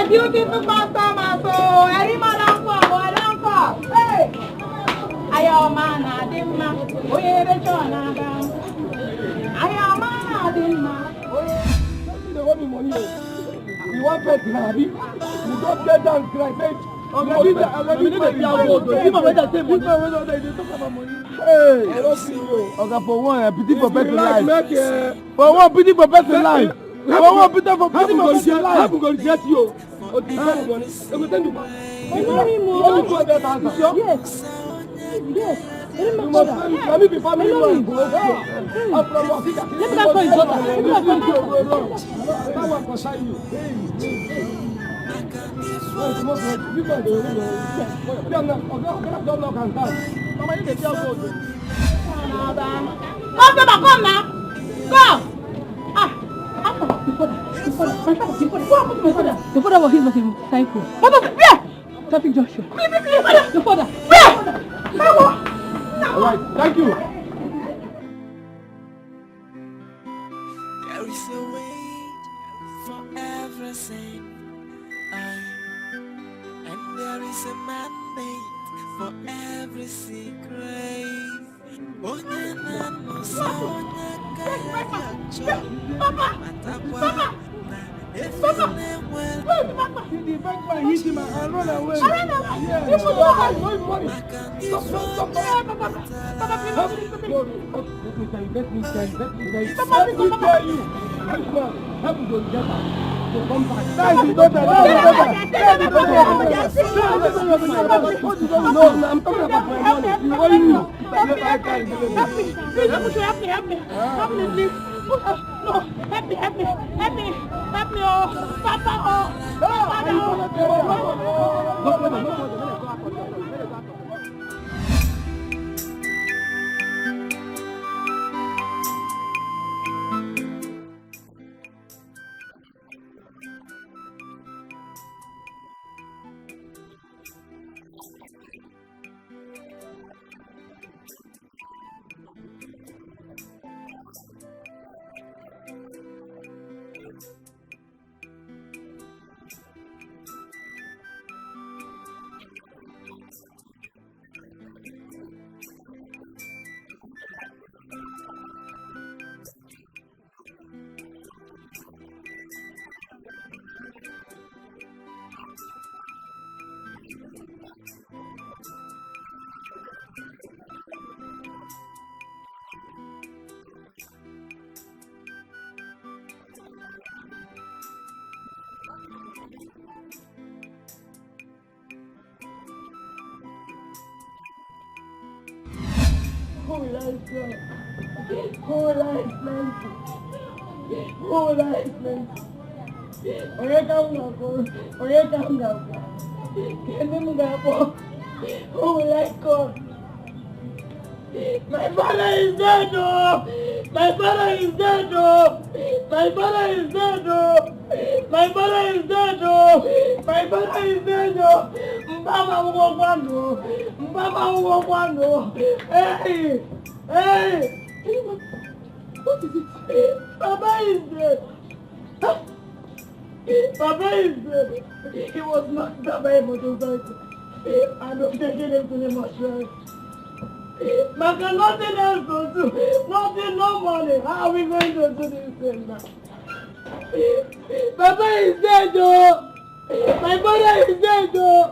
beautiful customer, so any man don't come. Hey! Ayo man, I didn't know. Oh, yeah, the China. Ayo man, I didn't know. Oh, yeah. They want me money. You want to grab it? You don't get down, cry. Hey, for one, pity for person life. For one, pity for person life. For one, pity for person life. I'm going to get you. Yes. Yes. You must let me be family man. Let me go for his daughter. Come now. Go. The father was his thankful. Where? Traffic Joshua. The father. Where? All right, thank you. There is a wait for everything, and there is a mandate for every secret. Help me, oh, Papa, my father is dead, oh! My father is dead, oh! My father is dead, oh! My father is dead, oh! My father is dead, oh! Mbaba Uwokwano! Mbaba Uwokwano! Hey! Hey! What is it? Papa is dead! Papa is dead! He was knocked out by a motorcycle. And I'm taking him to the mortuary. Maka, nothing else to do. Nothing, no money. How are we going to do this thing now? Papa is dead, though. My father is dead, though.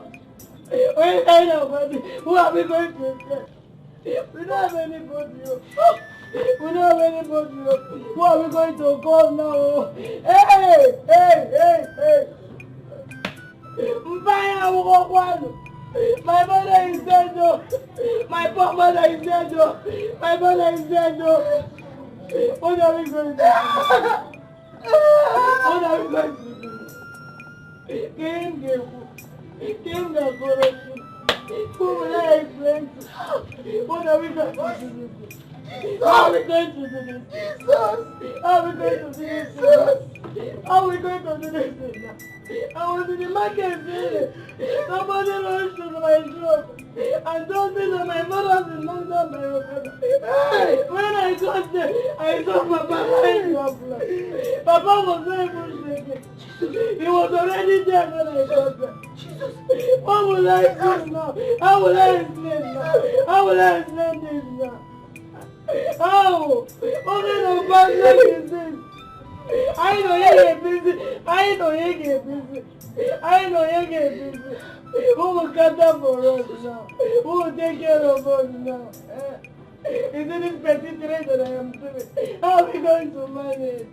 Where are nobody? Who are we going to get? We don't have anybody. We don't have anybody. Who are we going to call now? Hey! Mbaya Uwokwano! My mother is dead, though. My poor mother is dead, though. My mother is dead, though. What are we going to do? What are we going to do? Came the corruption. Who will I explain to? What are we going to do? How are we going to do this? Jesus! How are we going to do this? How are we going to do this? I was in the market today. Somebody rushed to my shop and told me that my mother was knocked down by your brother. When I got there, I saw Papa lying on the floor. Papa was very much shaking. He was already there when I got there. Jesus. What will I do now? How will I explain now? How will I explain this now? How? What kind of bad luck is this? I know you get busy. I know you get busy. I know you get busy. Who will cut up for us now? Who will take care of us now? Is it this petty trade that I am doing? How are we going to manage?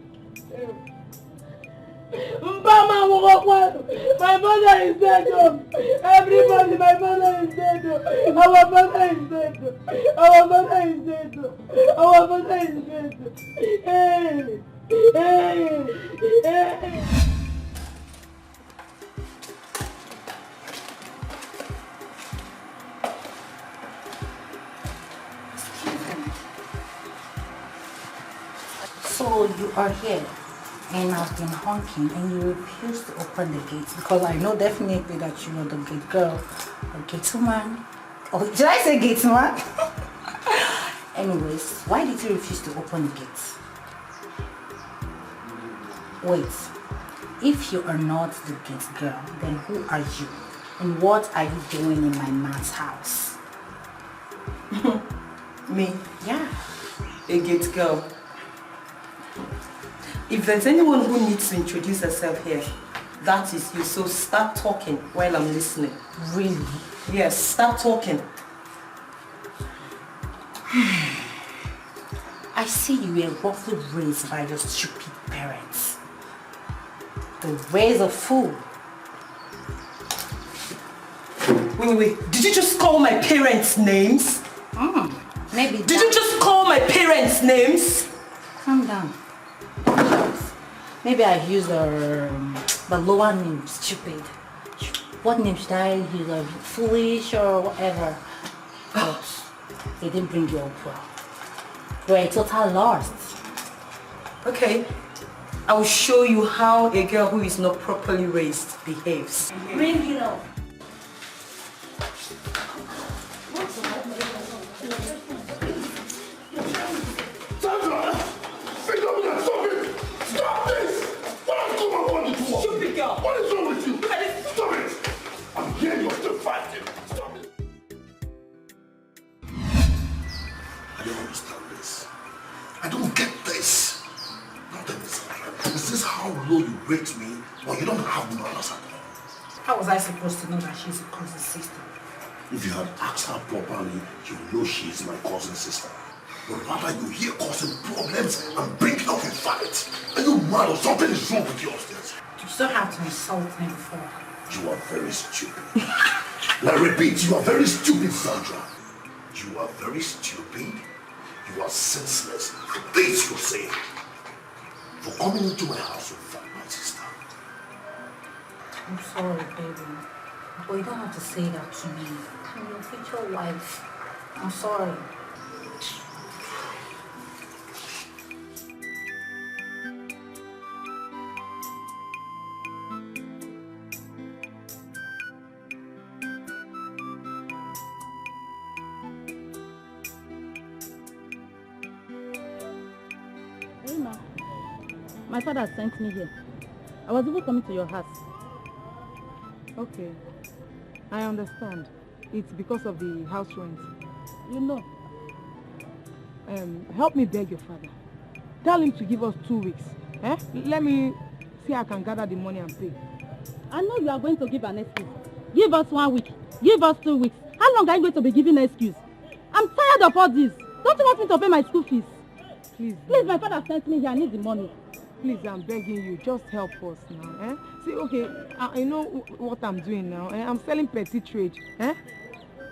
My mother is dead. Everybody, my mother is dead. Our mother is dead. Our mother is dead. Our mother is dead. Hey, hey, hey. So you are here. And I've been honking and you refuse to open the gate because I know definitely that you are the gate girl or gate woman. Oh, did I say gate man? Anyways, why did you refuse to open the gate? Wait, if you are not the gate girl, then who are you? And what are you doing in my man's house? Me? Yeah. A gate girl. If there's anyone who needs to introduce herself here, that is you. So start talking while I'm listening. Really? Yes, start talking. I see you were roughly raised by your stupid parents. The ways of fool. Wait. Did you just call my parents' names? Maybe. Did you just call my parents' names? Calm down. Maybe I use the lower name, stupid. What name should I use? Foolish or whatever. But they didn't bring you up well. You were a total lost. Okay. I will show you how a girl who is not properly raised behaves. Bring it up. What is wrong with you? Stop it! I'm here, you're still fighting. Stop it! I don't understand this. I don't get this. Nothing is this how low you rate me, or you don't have manners at all? How was I supposed to know that she's a cousin sister? If you had asked her properly, you would know she is my cousin sister. But rather you here causing problems and bringing up a fight. Are you mad or something is wrong with you upstairs? You still have to insult me before. You are very stupid. And I repeat, you are very stupid, Sandra. You are very stupid. You are senseless. This you say. For coming into my house to fight my sister. I'm sorry, baby. But you don't have to say that to me. I'm your future wife. I'm sorry. My father sent me here. I was even coming to your house. Okay, I understand. It's because of the house rent. You know. Help me beg your father. Tell him to give us 2 weeks. Let me see I can gather the money and pay. I know you are going to give an excuse. Give us 1 week. Give us 2 weeks. How long are you going to be giving an excuse? I'm tired of all this. Don't you want me to pay my school fees? Please, my father sent me here. I need the money. Please, I'm begging you, just help us now. See, okay, I know what I'm doing now. I'm selling petty trade.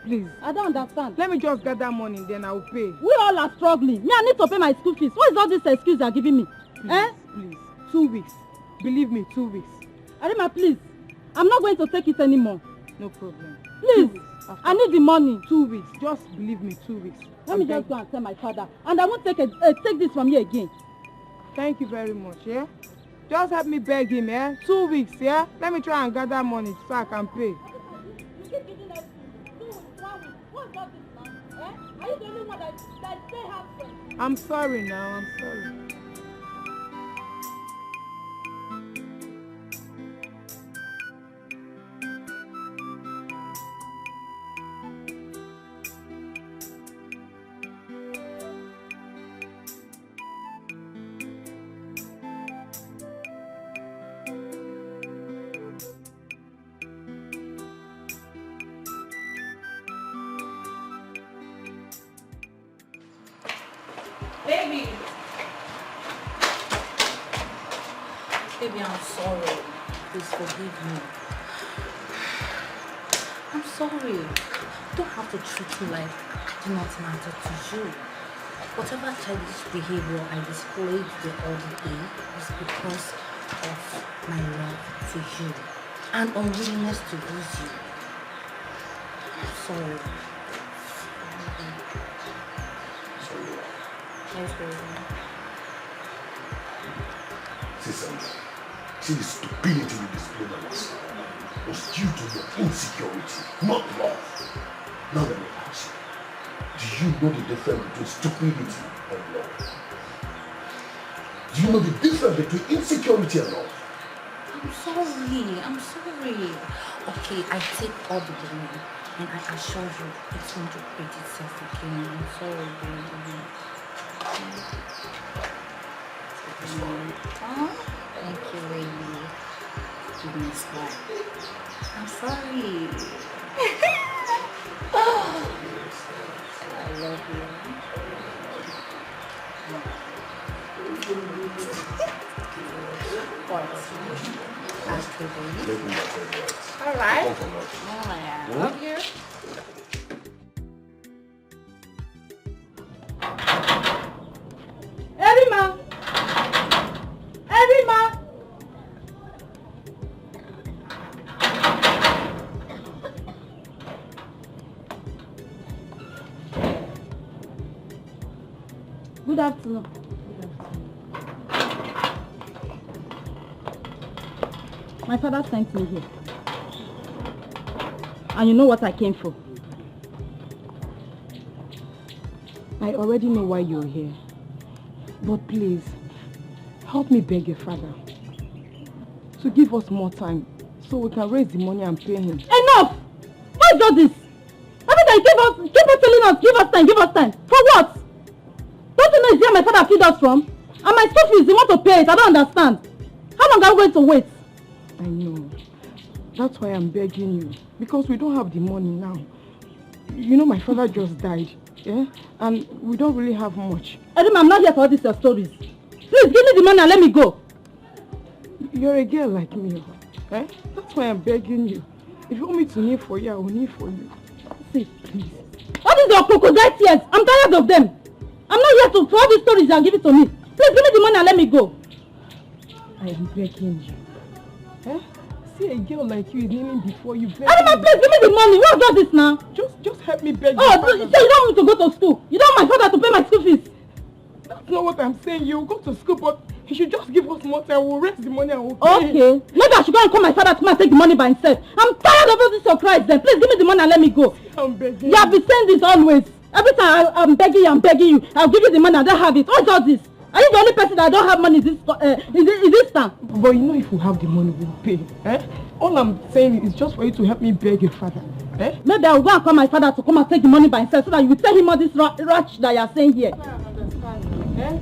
Please. I don't understand. Let me just gather money, then I'll pay. We all are struggling. Me, I need to pay my school fees. What is all this excuse you are giving me? Please. 2 weeks. Believe me, 2 weeks. Arima, please. I'm not going to take it anymore. No problem. Please. I need the money. 2 weeks. Just believe me, 2 weeks. Let me just go and tell my father. And I won't take this from you again. Thank you very much, yeah? Just help me beg him, yeah? 2 weeks, yeah? Let me try and gather money so I can pay. You keep giving us 2 weeks, 1 week. What's all this now? Are you the only one that stay half friends? I'm sorry now, I'm sorry. Baby! Baby, I'm sorry. Please forgive me. I'm sorry. You don't have to treat me like do not matter to you. Whatever childish behavior I displayed the other day is because of my love to you and unwillingness to lose you. I'm sorry. Yes, baby. See, Sandra, see the stupidity you displayed on us was due to your insecurity, not love. Now let me ask you, do you know the difference between stupidity and love? Do you know the difference between insecurity and love? I'm sorry. Okay, I take all the blame and I assure you it's going to repeat itself again. I'm sorry, baby. Oh, thank you, baby. Give me a smile. I'm sorry. I love you. What? Ask you, baby. All right. Oh, I love you. Erima! Good afternoon. My father sent me here. And you know what I came for? I already know why you're here. But please, help me beg your father to give us more time so we can raise the money and pay him. Enough! Why is all this? Every time keep on telling us, give us time. For what? Don't you know it's here my father feed us from? And my school fees, you want to pay it? I don't understand. How long are we going to wait? I know. That's why I'm begging you. Because we don't have the money now. You know my father just died. Yeah? And we don't really have much. Edima, I'm not here for all these your stories. Please give me the money and let me go. You're a girl like me. Eh? That's why I'm begging you. If you want me to kneel for you, I will kneel for you. Say, please. What is your crocodile tears? I'm tired of them. I'm not here for all these stories you are giving to me. Please give me the money and let me go. I am begging you. Eh? See a girl like you is kneeling before you. Edima, please give me the money. What's all this now? Just help me beg you. Oh, so you don't want me to go to school? You don't want my father to pay my school fees? That's not what I'm saying. You go to school, but he should just give us more time. We'll raise the money and we'll pay. Okay. Maybe I should go and call my father to come and take the money by himself. I'm tired of all this surprise then. Please give me the money and let me go. I'm begging you. You have been saying this always. Every time I'm begging you. I'll give you the money and I don't have it. What's all this? Are you the only person that don't have money in this town? But you know if we have the money, we'll pay. Eh? All I'm saying is just for you to help me beg your father. Eh? Maybe I'll go and call my father to come and take the money by himself so that you will tell him all this rubbish that you are saying here. I don't understand. Eh?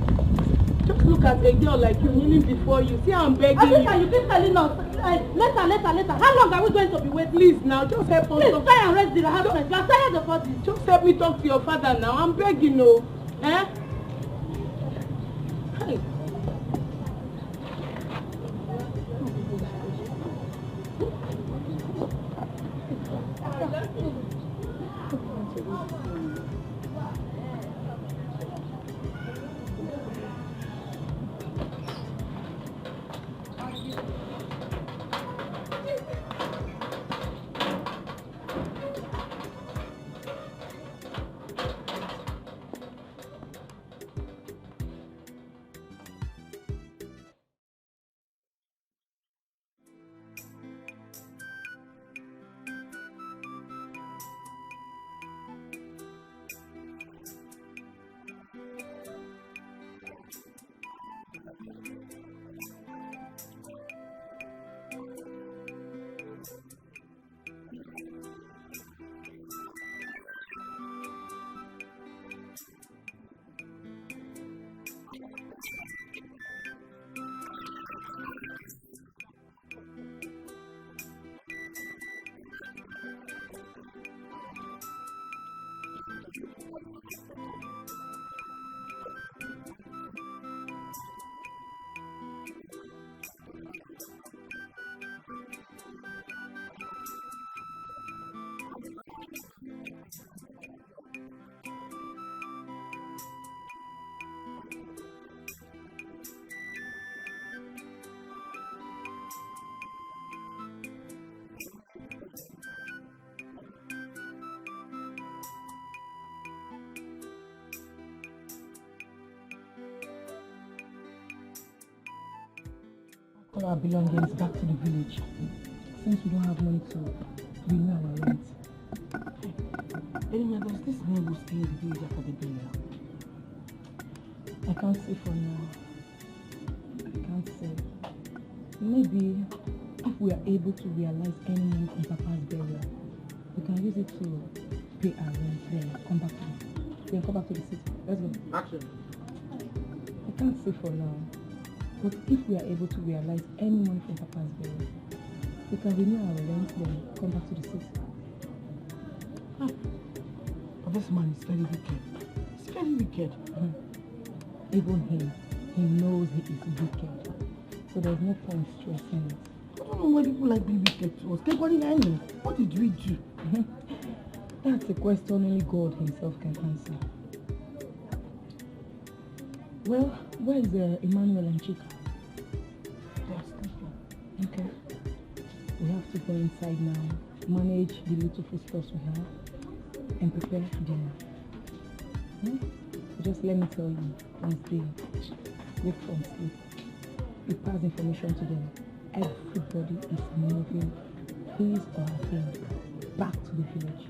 Just look at a girl like you kneeling before you. See how I'm begging you. You keep telling us, later. How long are we going to be waiting? Please now, just help us. Please try and rest the husband. You are tired of all this. Just help me talk to your father now. I'm begging you. Eh? Hey. all our belongings back to the village since we don't have money to renew our rent. Anyway, does this man will stay in the village after the burial? I can't say for now. I can't say. Maybe if we are able to realize any money from Papa's burial, we can use it to pay our rent, then come back to the city. Let's go. Action. I can't say for now. But if we are able to realize any money from Papa's burial, we can renew our rent, then come back to the city. But this man is very wicked. He's very wicked. Even him, he knows he is wicked. So there's no point stressing it. I don't know why people like being wicked to us. What did we do? That's a question only God himself can answer. Well, where is Emmanuel and Chika? They are sleeping. Okay. We have to go inside now, manage the little foodstuffs we have, and prepare dinner. Just let me tell you, once they wake from sleep, we pass information to them. Everybody is moving his or her thing back to the village.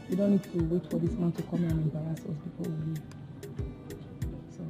We don't need to wait for this man to come and embarrass us before we leave. So.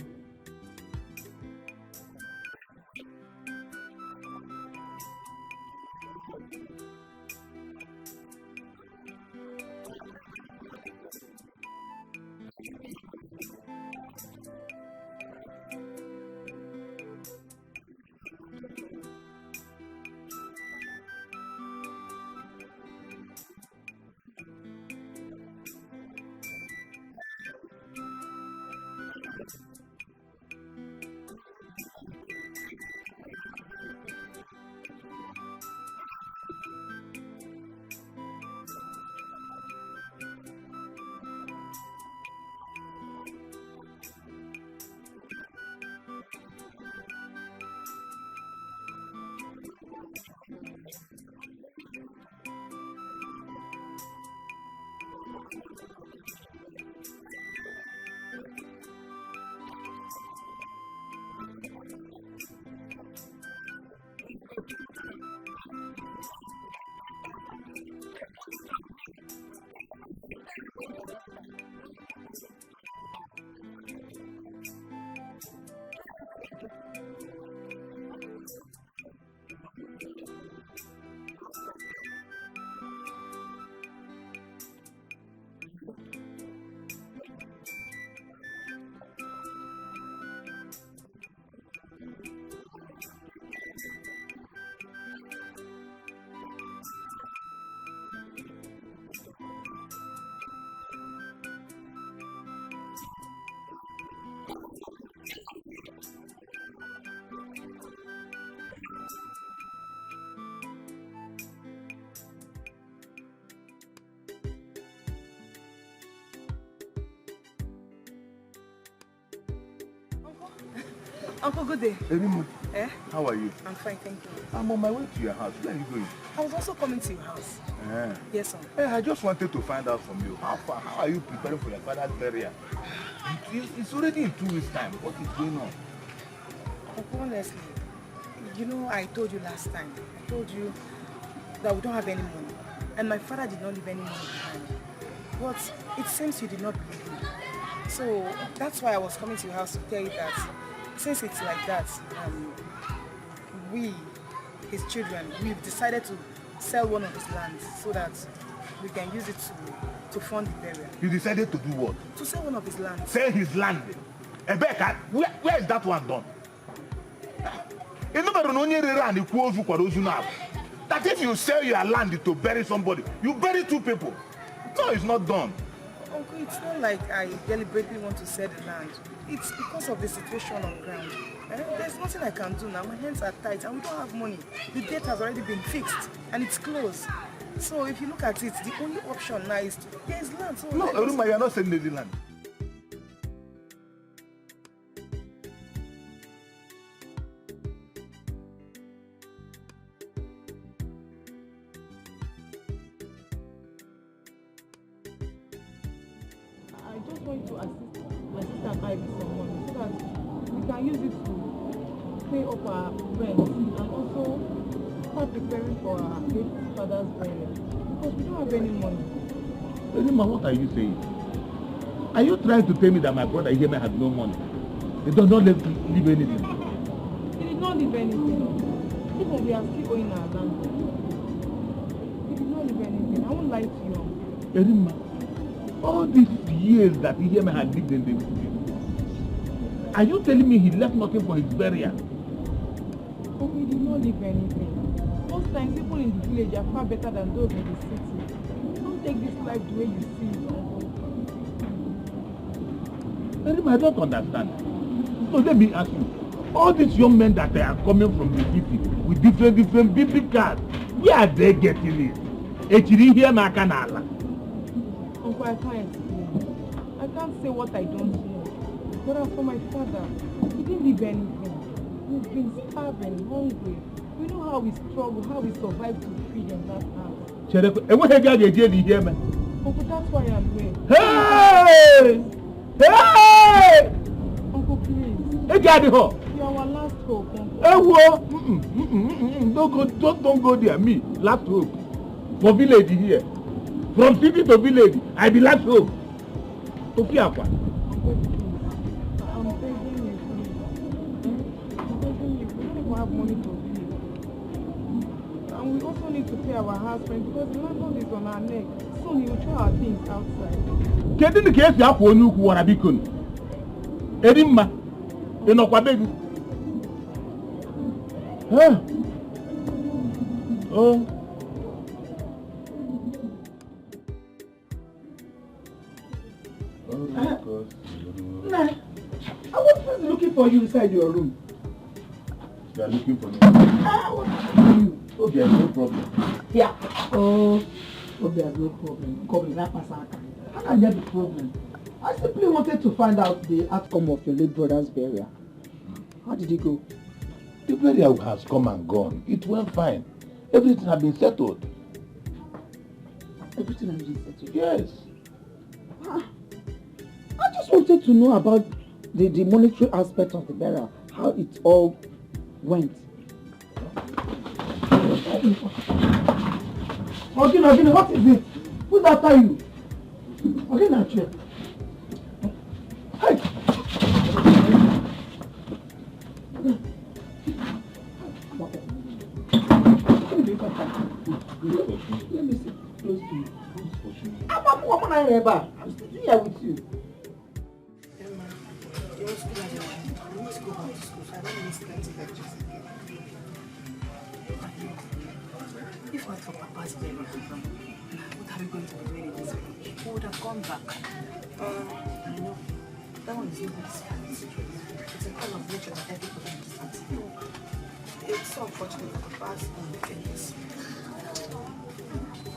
Uncle, good day. Erinmu, how are you? I'm fine, thank you. I'm on my way to your house. Where are you going? I was also coming to your house. Yes, sir. Hey, I just wanted to find out from you. How are you preparing for your father's burial? It's already in 2 weeks' time. What is going on? Uncle, honestly, you know, I told you last time. I told you that we don't have any money. And my father did not leave any money behind. But it seems you did not believe me. So that's why I was coming to your house to tell you that since it's like that, we, his children, we've decided to sell one of his lands so that we can use it to fund the burial. You decided to do what? To sell one of his lands. Sell his land? Ebeka, where is that one done? That if you sell your land to bury somebody, you bury 2 people. No, it's not done. Uncle, it's not like I deliberately want to sell the land. It's because of the situation on ground. There's nothing I can do now. My hands are tight and we don't have money. The debt has already been fixed and it's closed. So if you look at it, the only option now is there is land. So no, Eruma, you're not selling the land. I just want to assist my sister and I with some money so that we can use it to pay off our rent and also start preparing for our late father's burial because we don't have any money. Erima, what are you saying? Are you trying to tell me that my brother here has no money? He does not leave anything? He did not leave anything. Even we are still owing our land. He did not leave anything. I won't lie to you. Erima, all these years that Iheme had lived in the village, are you telling me he left nothing for his burial? But we did not leave anything. Most times people in the village are far better than those in the city. Don't take this life the way you see it, Uncle. Erima, I don't understand. So let me ask you, all these young men that are coming from the city with different big cars, where are they getting it? Uncle, I can't explain. I can't say what I don't know. But as for my father, he didn't leave anything. We've been starving, hungry. We know how we struggle, how we survive to feed in that house. Uncle, that's why I'm here. Hey! Hey! Uncle, please. You're our last hope, Uncle. Don't go there. Me, last hope. For village here. From city to village, I be last hope. To Fiakwa. Uncle, please. I'm begging you, please. I'm begging you. We don't even have money to feed. And we also need to pay our house rent because the landlord is on our neck. Soon he will throw our things outside. Kedu the case you have for you who wanna be kun? Erima, you know what baby? Huh? Oh. Nah, I was just looking for you inside your room. You are looking for me? I was looking for you. Oh, there's no problem. Yeah. Oh, there's no problem. How can there be problem? I simply wanted to find out the outcome of your late brother's burial. How did it go? The burial has come and gone. It went fine. Everything has been settled. Everything has been settled? Yes. I just wanted to know about the monetary aspect of the burial, how it all went. Okay, what is it? Who's after you? Okay, now, chair. Hey! Let me sit close to you. I'm sitting here with you. If not for Papa's burial, what are we going to be doing in this week? We would have gone back. I know. That one is nobody's fault. It's a call of nature that everybody understands. It's so unfortunate that Papa's unfinished.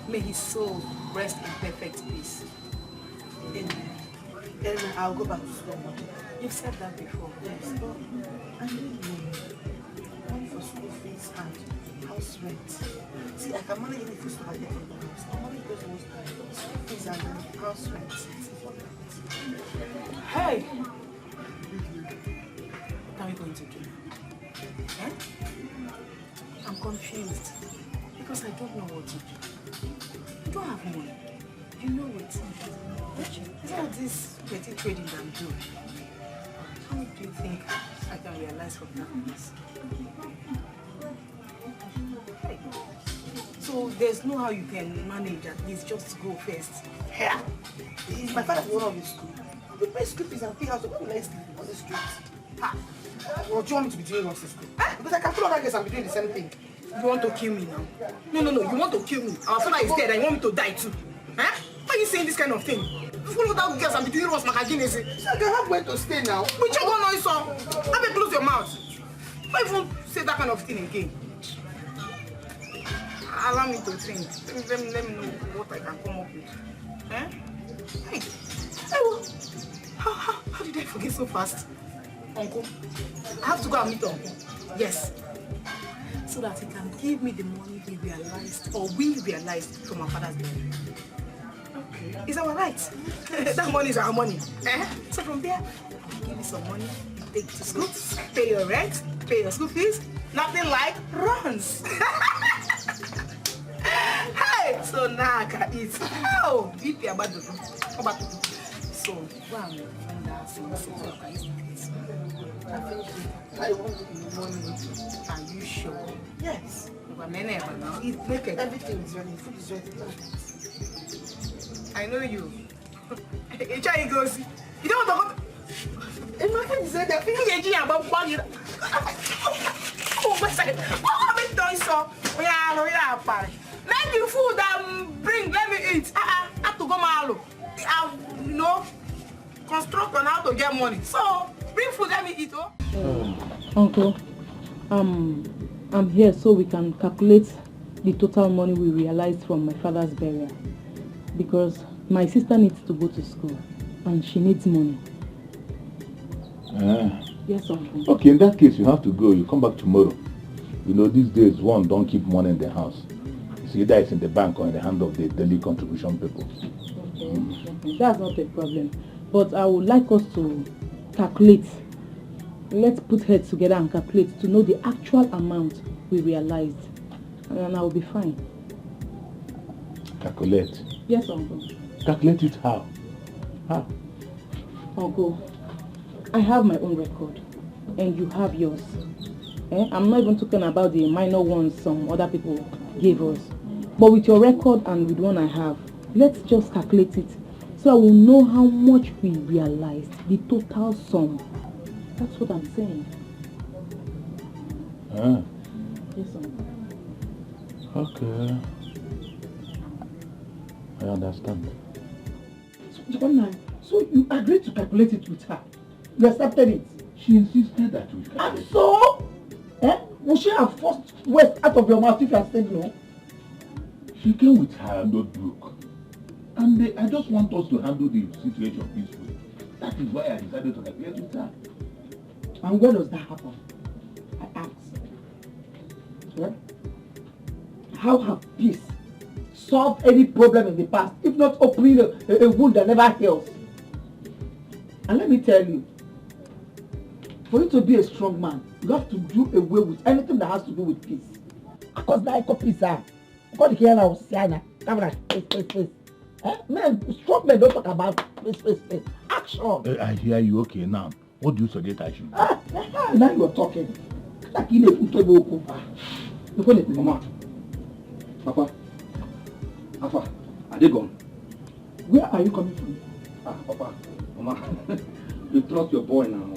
May his soul rest in perfect peace. Amen. I'll go back to school. You've said that before. Yes, but I need money. Money for school fees and house rent. See, I can manage any food I get from the house. I manage those ones. School fees and house rent. It's important. Hey! What are we going to do? Eh? I'm confused. Because I don't know what to do. You don't have money. You know it. It's not this petty trading that I'm doing. How do you think I can realize from that place? Hey. So there's no how you can manage at least just to go first. Yeah. My father is one of his school. We pay school fees and pay house. When will I sleep on the street? Ha! Or do you want me to be doing what's in school? Because I can feel like I guess I'll be doing the same thing. You want to kill me now? No. You want to kill me. Our father is dead and you want me to die too. Huh? Why are you saying this kind of thing? Follow that girls and be doing what's Makajinese. So I can have where to stay now. But you don't know it, so. Have me close your mouth. Why even say that kind of thing again? Allow me to think. Let me know what I can come up with. Eh? Hey. How did I forget so fast? Uncle, I have to go and meet Uncle. Yes. So that he can give me the money he realized, or we realized from our father's burial. Okay. Is that right? That money is our money. So from there, I'll give you some money. take you to school, pay your rent, pay your school fees. Nothing like runs. Hey, so now I can eat. Oh, eat your bad. So, go and find out so I want the money. Are you sure? Yes. Everything is ready. Food is ready. I know you. Hey, goes. You don't want to go. Imagine said that thing about body. Oh, what's that? Oh, I'm doing so. We are party. Make the food bring. Let me eat. I have to go malo. You know, construct on how to get money. So bring food. Let me eat. Oh. Uncle, I'm here so we can calculate the total money we realized from my father's burial. Because my sister needs to go to school and she needs money. Yes, uncle. Okay, in that case, you have to go. You come back tomorrow. You know, these days, one don't keep money in the house. It's either it's in the bank or in the hand of the daily contribution people. Okay. That's not a problem. But I would like us to calculate. Let's put heads together and calculate to know the actual amount we realized. And I will be fine. Calculate? Yes, uncle. Calculate it how? How? Uncle, I have my own record. And you have yours. I'm not even talking about the minor ones some other people gave us. But with your record and with one I have, let's just calculate it so I will know how much we realized, the total sum. That's what I'm saying. Yes, uncle. Okay. I understand. So you agreed to calculate it with her? You accepted it? She insisted that we calculate. And so? Would she have forced words out of your mouth if you had said no? She came with her notebook. And I just want us to handle the situation peacefully. That is why I decided to calculate with her. And when does that happen? I asked. Yeah? How have peace solved any problem in the past, if not opening a wound that never heals? And let me tell you, for you to be a strong man, you have to do away with anything that has to do with peace. Because now I call peace, because here now, space. Men, strong men don't talk about space. Action. I hear you. Okay, now. What do you suggest I should do? Now you are talking. Like in a football. Mama. Papa. Papa. Are they gone? Where are you coming from? Papa. Mama. You trust your boy now.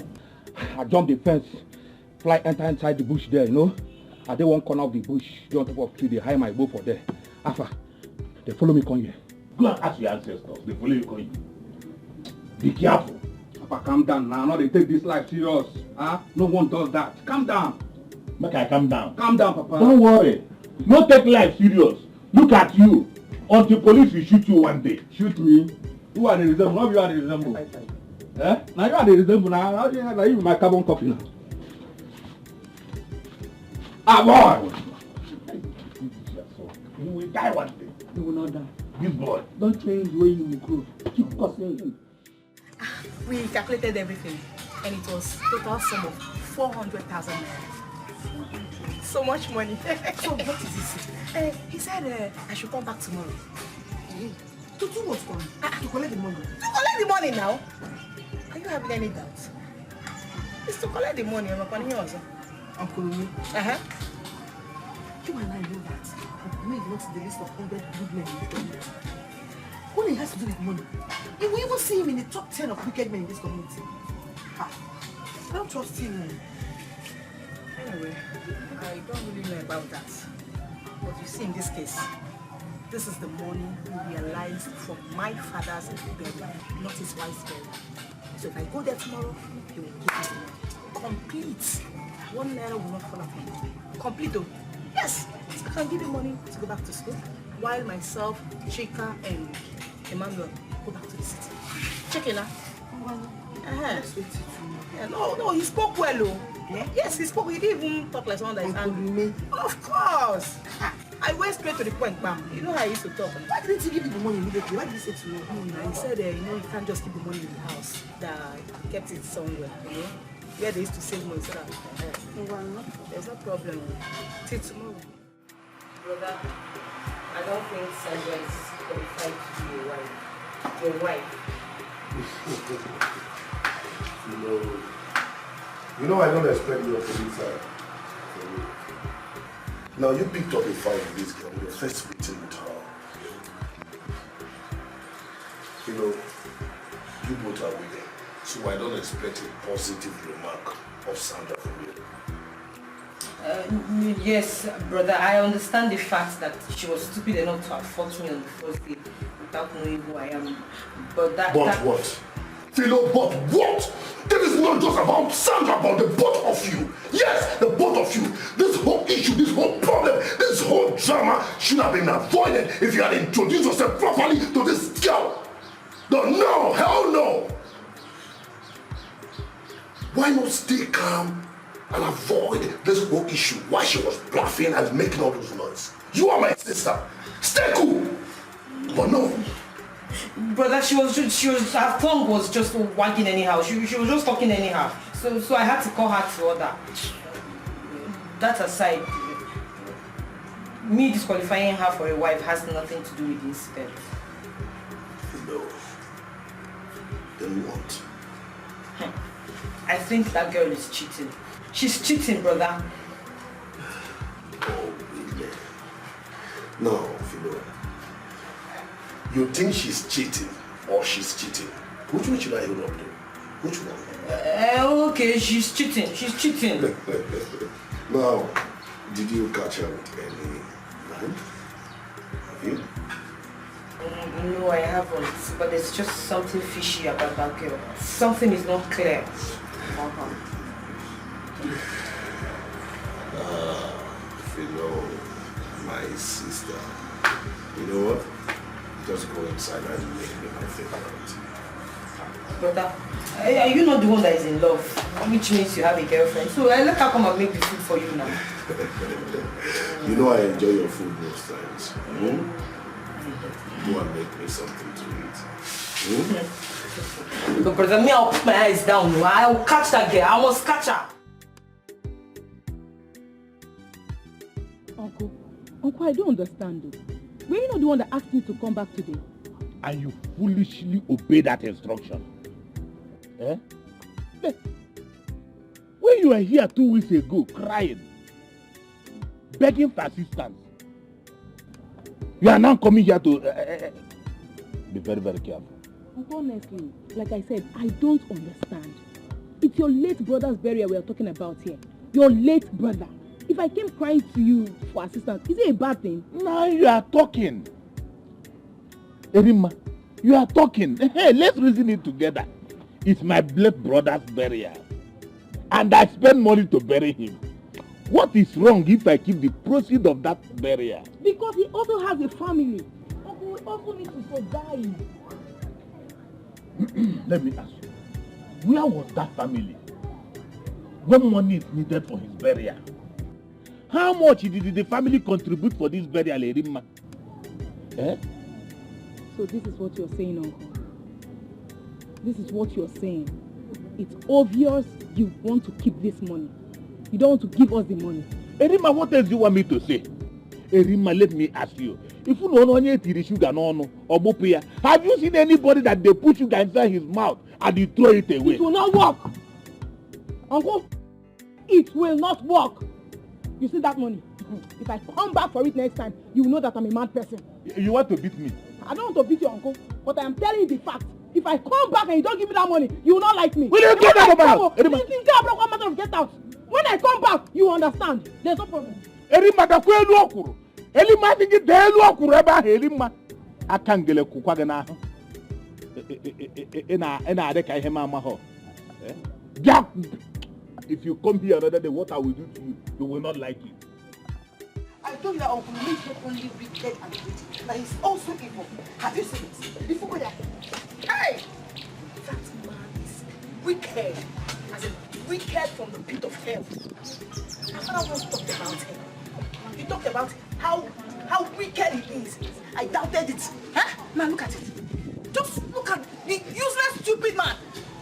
I jumped the fence. Fly enter inside the bush there, you know. I did one corner of the bush. They on top of tree. They hide my bow for there. Afa. They follow me come here. Go and ask your ancestors. They follow you come here. Be careful. Papa, calm down now. Now they take this life serious. No one does that. Calm down. Make I calm down. Calm down, Papa. Don't worry. No take life serious. Look at you. Until police will shoot you one day. Shoot me? Who are the resemble? Not you are the resemble. Now you are the resemble now. Now you my carbon copy now. Boy! You will die one day. You will not die. This boy. Don't change the way you will grow. Keep cursing him. We calculated everything, and it was total sum of 400,000 naira. So much money. So what is this? He said I should come back tomorrow. To do what for? To collect the money. To collect the money now? Are you having any doubts? It's to collect the money. I'm upon here also. Uncle me. You and I know that. I know it's not the list of 100 good men in this community. What it has to do with money? You will even see him in the top 10 of wicked men in this community. I don't trust him. Anyway, I don't really know about that. But you see, in this case, this is the money we realized from my father's burial, not his wife's burial. So if I go there tomorrow, he will give me the money. Complete. 1 naira will not fall off him. Complete though. Yes, I can give you money to go back to school, while myself, Chika, and Emmanuel go back to the city. Check it now. No, he spoke well, though. Yeah? Yes, he spoke. He didn't even talk like someone that is angry. Of course. I went straight to the point, bam. You know how I used to talk. Why didn't he give you the money immediately? Why did he say to you? He said, you can't just keep the money in the house. That he kept it somewhere, you know. where they used to save money. So that, there's no problem. Till tomorrow. Brother, I don't think Sandra is qualified to be your wife. Your wife. You know I don't expect you to be fine. Now you picked up a fight with this girl when you first meeting with her. You know, you both are women, so I don't expect a positive remark of Sandra from you. Yes, brother, I understand the fact that she was stupid enough to have fought me on the first day without knowing who I am. But what? Philo, but what? This is not just about Sandra, but the both of you. Yes, the both of you. This whole issue, this whole problem, this whole drama should have been avoided if you had introduced yourself properly to this girl. No, hell no. Why not stay calm and avoid this whole issue? Why she was bluffing and making all those noise? You are my sister. Stay cool. But no. Brother, her tongue was just wagging anyhow. She was just talking anyhow. So I had to call her to order. That aside, me disqualifying her for a wife has nothing to do with the incident. No. Then what? I think that girl is cheating. She's cheating, brother. Oh, really? No, Philo. You think she's cheating or she's cheating? Which one should I hold up to? Which one? Okay, she's cheating. She's cheating. Now, did you catch her with any man? Have you? No, I haven't. But there's just something fishy about that girl. Something is not clear. Philo, my sister. You know what? Just go inside and make me my favorite. Brother, are you not the one that is in love? Which means you have a girlfriend. So let her come and make the food for you now. You know I enjoy your food most times. Go and make me something to eat. But brother, me, I'll put my eyes down. I'll catch that girl. I must catch her. Uncle, I don't understand it. Were you not the one that asked me to come back today? And you foolishly obey that instruction. Eh? When you were here 2 weeks ago crying, begging for assistance, you are now coming here to be very, very careful. Honestly, like I said, I don't understand. It's your late brother's burial we are talking about here. Your late brother. If I came crying to you for assistance, is it a bad thing? Now you are talking. Erima, you are talking. Hey, let's reason it together. It's my late brother's burial. And I spend money to bury him. What is wrong if I keep the proceeds of that burial? Because he also has a family. Uncle, we also need to survive. Let me ask you, where was that family when money is needed for his burial? How much did the family contribute for this burial, Erima? Eh? So this is what you're saying, Uncle. This is what you're saying. It's obvious you want to keep this money. You don't want to give us the money. Erima, what else do you want me to say? Erima, let me ask you. If you know sugar no or bopia, have you seen anybody that they put sugar inside his mouth and you throw it away? It will not work. Uncle, it will not work. You see that money? If I come back for it next time, you will know that I'm a mad person. You want to beat me? I don't want to beat you, Uncle, but I am telling you the fact. If I come back and you don't give me that money, you will not like me. Will you get out of my house? Get out. When I come back, you understand. There's no problem. Erima da kwelu okuru. Elima digi delu okuru ebe ahụ Erima. Akangele kukwa gị n'ahụ. Ena adeka ihe ma amaho. If you come here another day, what I will do to you, you will not like it. I told you that Uncle Lee is not only wicked and wicked, but he's also evil. Have you seen it? Before that, hey! That man is wicked. As in, wicked from the pit of hell. My father once talked about him. He talked about how wicked he is. I doubted it. Huh? Now look at it. Just look at the useless, stupid man.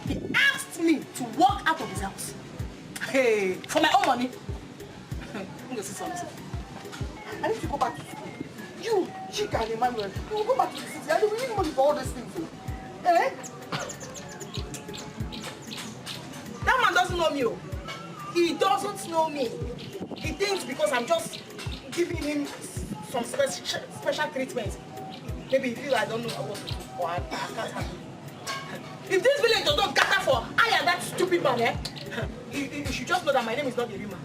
He asked me to walk out of his house. Hey, for my own money. I'm going to see something. I need to go back to school. You, Chika and Emmanuel, you will go back to the city. I don't need money for all these things. Eh? That man doesn't know me. He doesn't know me. He thinks because I'm just giving him some special treatment. Maybe he feels I don't know what to do or I can't handle it. If this village does not gather for I and that stupid man, you should just know that my name is not Yerima.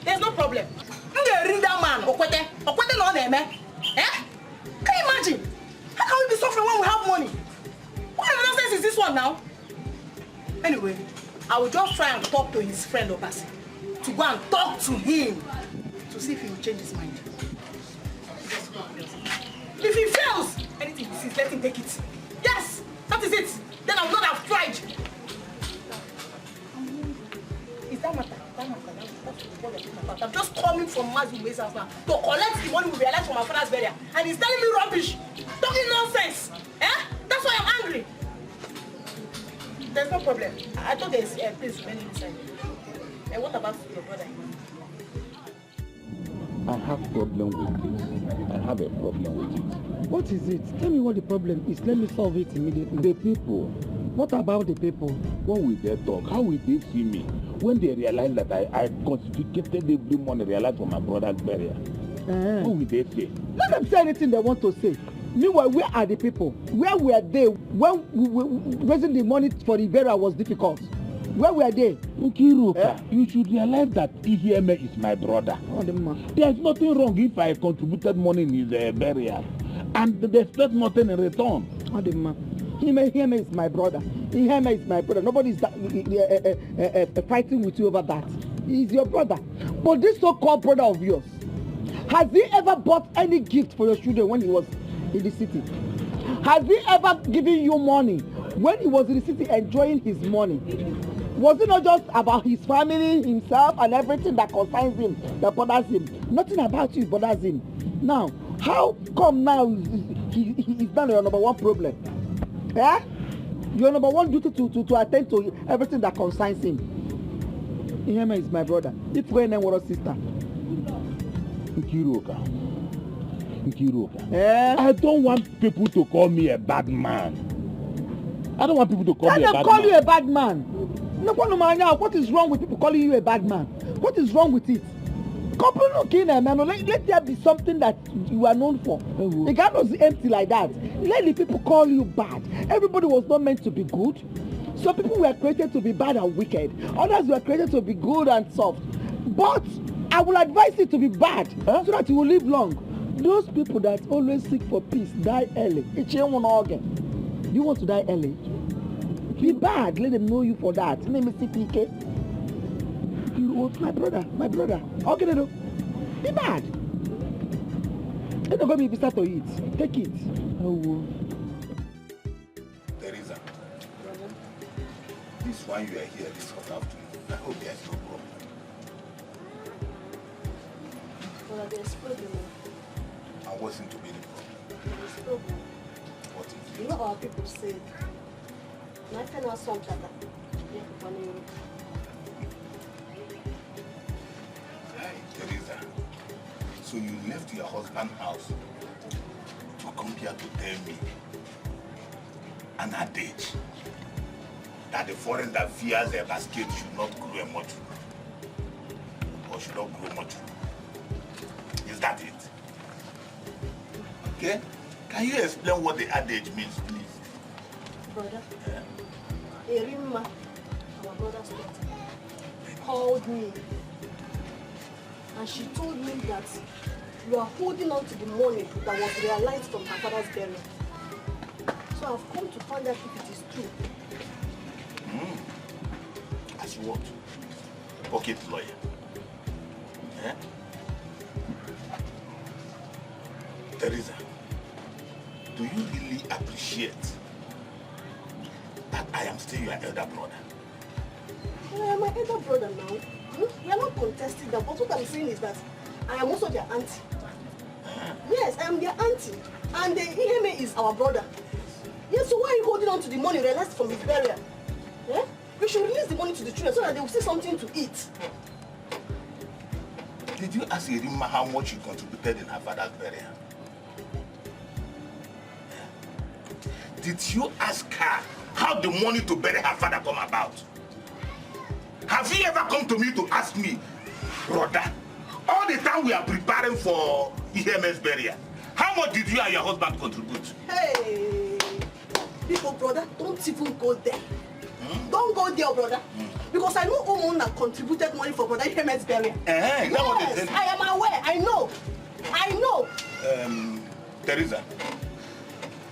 There's no problem. I'm going to ring that man, Okwete no name, eh? Can you imagine? How can we be suffering when we have money? What kind of nonsense is this one now? Anyway, I will just try and talk to his friend Obasi. To go and talk to him. To see if he will change his mind. If he fails, anything he sees, let him take it. Yes, that is it. Then I will not have tried. Is that matter? That's what you're talking about. I'm just coming from Mazume's house now to collect the money we realized from my father's burial. And he's telling me rubbish. Talking nonsense. That's why I'm angry. There's no problem. I thought there's a place remaining inside. And what about your brother? I have problem with this. I have a problem with it. What is it? Tell me what the problem is. Let me solve it immediately. The people. What about the people? What will they talk? How will they see me? When they realize that I confiscated every money realized from my brother's burial. What will they say? Let them say anything they want to say. Meanwhile, where are the people? Where were they when raising the money for the burial was difficult? Where were they? Nkiruka, you should realize that Iheme is my brother. There's nothing wrong if I contributed money in his burial. And they expect nothing in return. Iheme is my brother. Iheme is my brother. Nobody is fighting with you over that. He's your brother. But this so-called brother of yours, has he ever bought any gift for your children when he was in the city? Has he ever given you money when he was in the city enjoying his money? Was it not just about his family, himself, and everything that concerns him, that bothers him? Nothing about you bothers him. Now, how come now he's not your number one problem? Your number one duty to attend to everything that concerns him. Iheme is my brother. If we name our sister. Nkiruka. I don't want people to call me a bad man. I don't want people to call me a bad man. Let them call you a bad man. No, what is wrong with people calling you a bad man? What is wrong with it? Let there be something that you are known for. It cannot be empty like that. Let the people call you bad. Everybody was not meant to be good. Some people were created to be bad and wicked. Others were created to be good and soft. But I will advise you to be bad so that you will live long. Those people that always seek for peace die early. Do you want to die early? Be bad. Let them know you for that. Name is CPK. My brother. Okay, no. Be bad. It's not going to be start to eat. Take it. Teresa, this one you are here this hot afternoon. I hope there's no problem. Well, there's problem. I wasn't to be the problem. There's problem. What is it? You know our people say, nothing else on that. Hey, Teresa. So you left your husband's house to come here to tell me an adage that the forest that fears a basket should not grow a mushroom or should not grow mushroom. Is that it? Okay? Can you explain what the adage means, please? Brother, Erima, our brother's daughter, called me and she told me that you are holding on to the money that was realized from her father's burial. So I've come to find out if it is true. As what? Pocket lawyer. Teresa, do you really appreciate that I am still your elder brother? I am my elder brother now. We are not contesting that, but what I'm saying is that I am also their auntie. Yes, I am their auntie. And the Iheme is our brother. Yes, so why are you holding on to the money realized from his burial? You should release the money to the children so that they will see something to eat. Did you ask Erima how much she contributed in her father's burial? Did you ask her how the money to bury her father come about? Have you ever come to me to ask me, brother, all the time we are preparing for EMS burial, how much did you and your husband contribute? Hey, people, brother, don't even go there. Don't go there, brother. Because I know Omona contributed money for brother EMS burial. Yes, I am aware. I know. Teresa,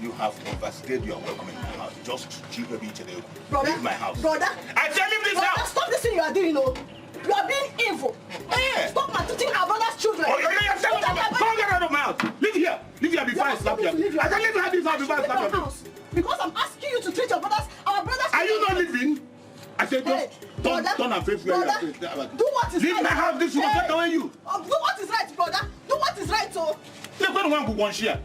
you have overstayed your welcome in my house. Just cheap baby each other. Brother, leave my house. Brother, I tell you this brother, now. Stop this thing you are doing, you are being evil. Stop maltreating our brother's children. Oh, yeah, don't get out of my house. Live here before I slap you. I tell you to have this house before I slap you. Because I'm asking you to treat our brothers. Are you not living? I said just turn and face where you are. Do what is right. Leave my house. This will take away you. Do what is right, brother. Do what is right, so. Look when one go share.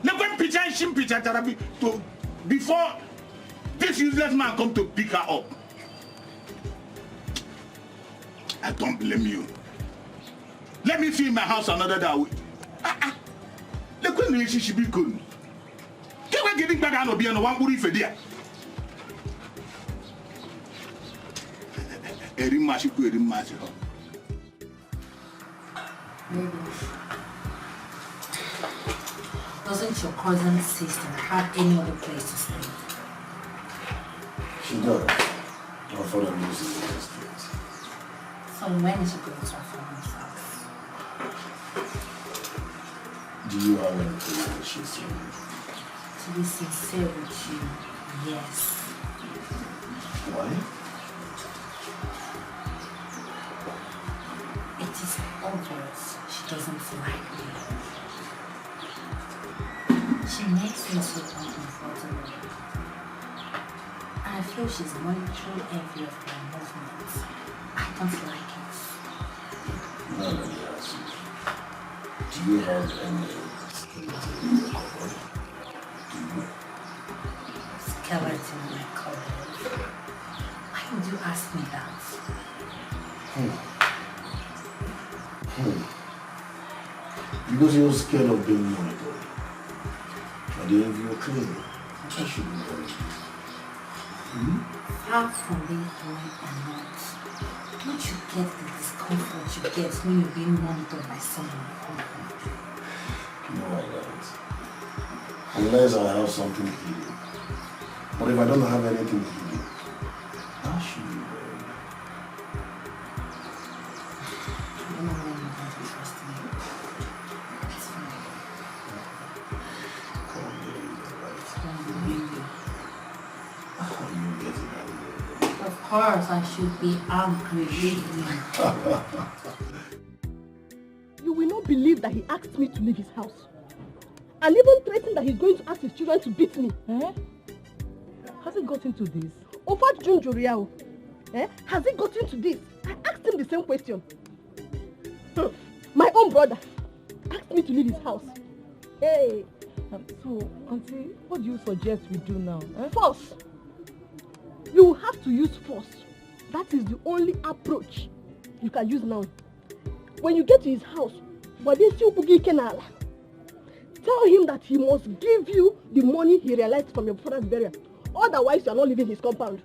Look when picture therapy to before this useless man come to pick her up. I don't blame you. Let me see my house another day. Look when she be good. Can't we getting back and be on one body for there? Doesn't your cousin's sister have any other place to stay? She does. Her father lives in the street. So when is she going to her father's house? Do you have any place that she's staying? To be sincere with you, yes. Why? It is obvious she doesn't like me. She makes me so uncomfortable. And I feel she's monitoring every of my movements. I don't like it. No, let me ask you. Do you have any skeleton in your cupboard? Do you? Skeleton in my cupboard? Why would you ask me that? Because you're scared of being monitored. At the end of your career, I should be very Far from being annoyed or not, don't you get the discomfort you get when you're being monitored by someone? No, I don't. Unless I have something hidden. But if I don't have anything hidden, I should be very. I don't know when you're going to trust me. It's fine. Of course, I should be angry with you. You will not believe that he asked me to leave his house. And even threatened that he's going to ask his children to beat me. Has it got into this? Over Junjuriao. Has he got into this? I asked him the same question. My own brother asked me to leave his house. Hey. So, Auntie, what do you suggest we do now? Force. You will have to use force. That is the only approach you can use now. When you get to his house, tell him that he must give you the money he realized from your father's burial. Otherwise, you are not leaving his compound.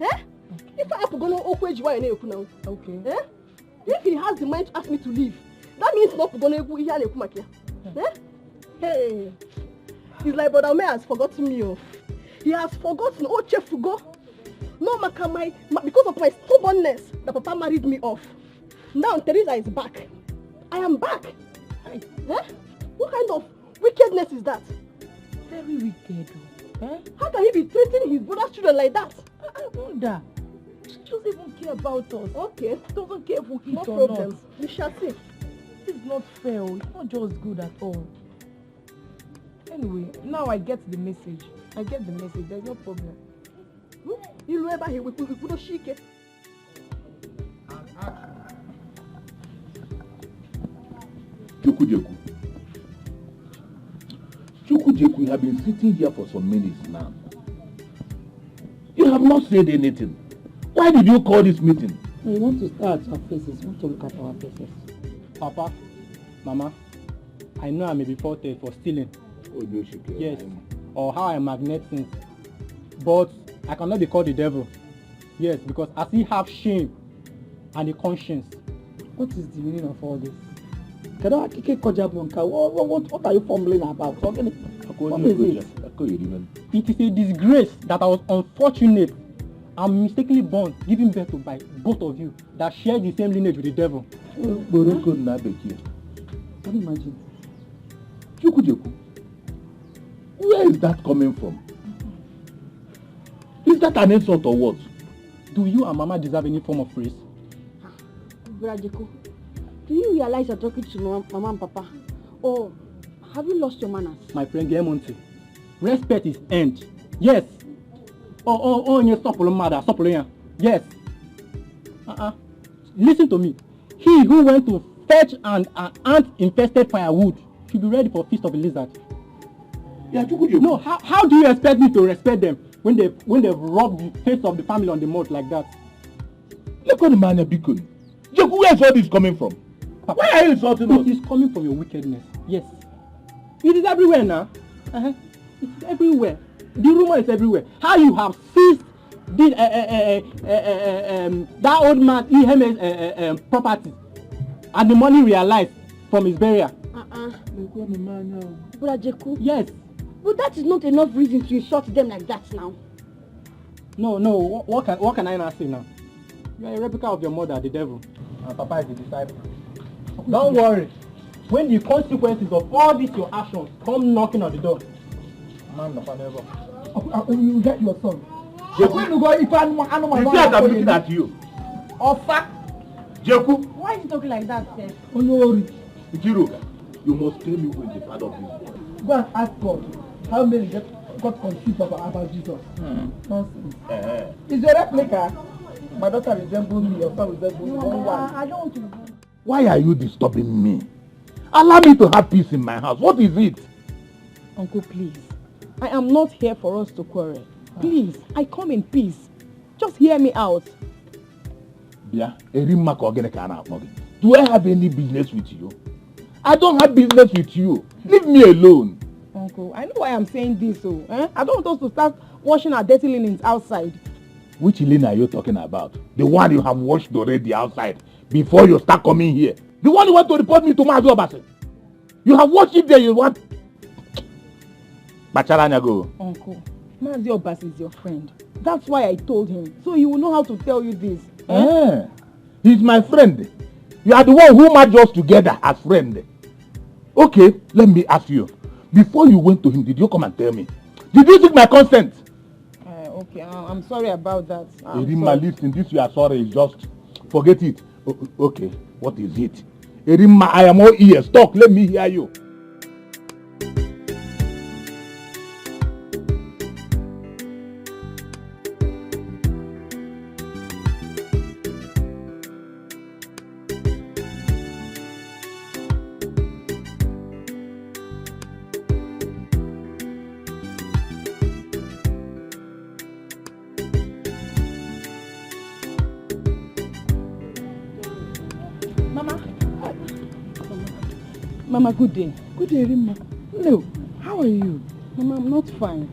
If I have to go now, okay. If he has the mind to ask me to leave, that means not going to go here. Hey, he's like Brother Omer has forgotten me. He has forgotten. Oh, Chef Fugo. No, because of my stubbornness, the papa married me off. Now Teresa is back. I am back. What kind of wickedness is that? Very wicked. How can he be treating his brother's children like that? I wonder. He doesn't even care about us. Okay. He doesn't care if we eat no or problem. not. We shall see. This is not fair. It's not just good at all. Anyway, now I get the message. There's no problem. You remember he will put a shike. Chukwujeku, you have been sitting here for some minutes now. You have not said anything. Why did you call this meeting? We want to start our faces. We want to look at our faces. Papa, Mama, I know I may be faulted for stealing. Yes, or how I magnet things. But I cannot be called the devil. Yes, because I still have shame and a conscience. What is the meaning of all this? What are you fumbling about? What is it? It is a disgrace that I was unfortunate and mistakenly born, giving birth to by both of you that share the same lineage with the devil. Can you imagine? Where is that coming from? Is that an insult or what? Do you and Mama deserve any form of praise? Brajeko, do you realize you're talking to Mama and Papa? Or have you lost your manners? My friend Gemonte, respect is earned. Yes. Yes, stop mother, stop. Yes. Listen to me. He who went to fetch an ant-infested firewood should be ready for feast of a lizard. Yeah, no, how do you expect me to respect them when they've robbed the face of the family on the mud like that? Look at the man, Bikun. Where is all this coming from? Papa, why are you insulting us? It is coming from your wickedness. Yes. It is everywhere now. It's everywhere. The rumor is everywhere. How you have seized that old man Iheme's property and the money realized from his burial. Brajeko. Yes. But that is not enough reason to insult them like that now. No. What can I now say now? You are a replica of your mother, the devil, and Papa is the disciple. Don't worry. When the consequences of all these your actions come knocking on the door, man, no never. You get your son. You see I'm looking at you. Ofa. Jeku. Why is he talking like that, sir? Ichiruka, you must tell me who is the father of this boy. Go and ask God how many got confused about Jesus. Nonsense. Is your replica? My daughter resembles me, your son resembles me. I don't want to. Why are you disturbing me? Allow me to have peace in my house. What is it? Uncle, please. I am not here for us to quarrel. Please, I come in peace. Just hear me out. Do I have any business with you? I don't have business with you. Leave me alone. Uncle, I know why I'm saying this. I don't want us to start washing our dirty linens outside. Which linen are you talking about? The one you have washed already outside before you start coming here. The one you want to report me to Mazi Obasi. You have watched it there, you want... Uncle, Mazi Obasi is your friend. That's why I told him. So he will know how to tell you this. He's my friend. You are the one who merged us together as friends. Okay, let me ask you. Before you went to him, did you come and tell me? Did you seek my consent? Okay, I'm sorry about that. Erima, listen, this you are sorry is just... Forget it. Okay, what is it? Erima, I am all ears. Talk, let me hear you. Mama, good day. Good day, Rima. No, how are you? Mama, I'm not fine.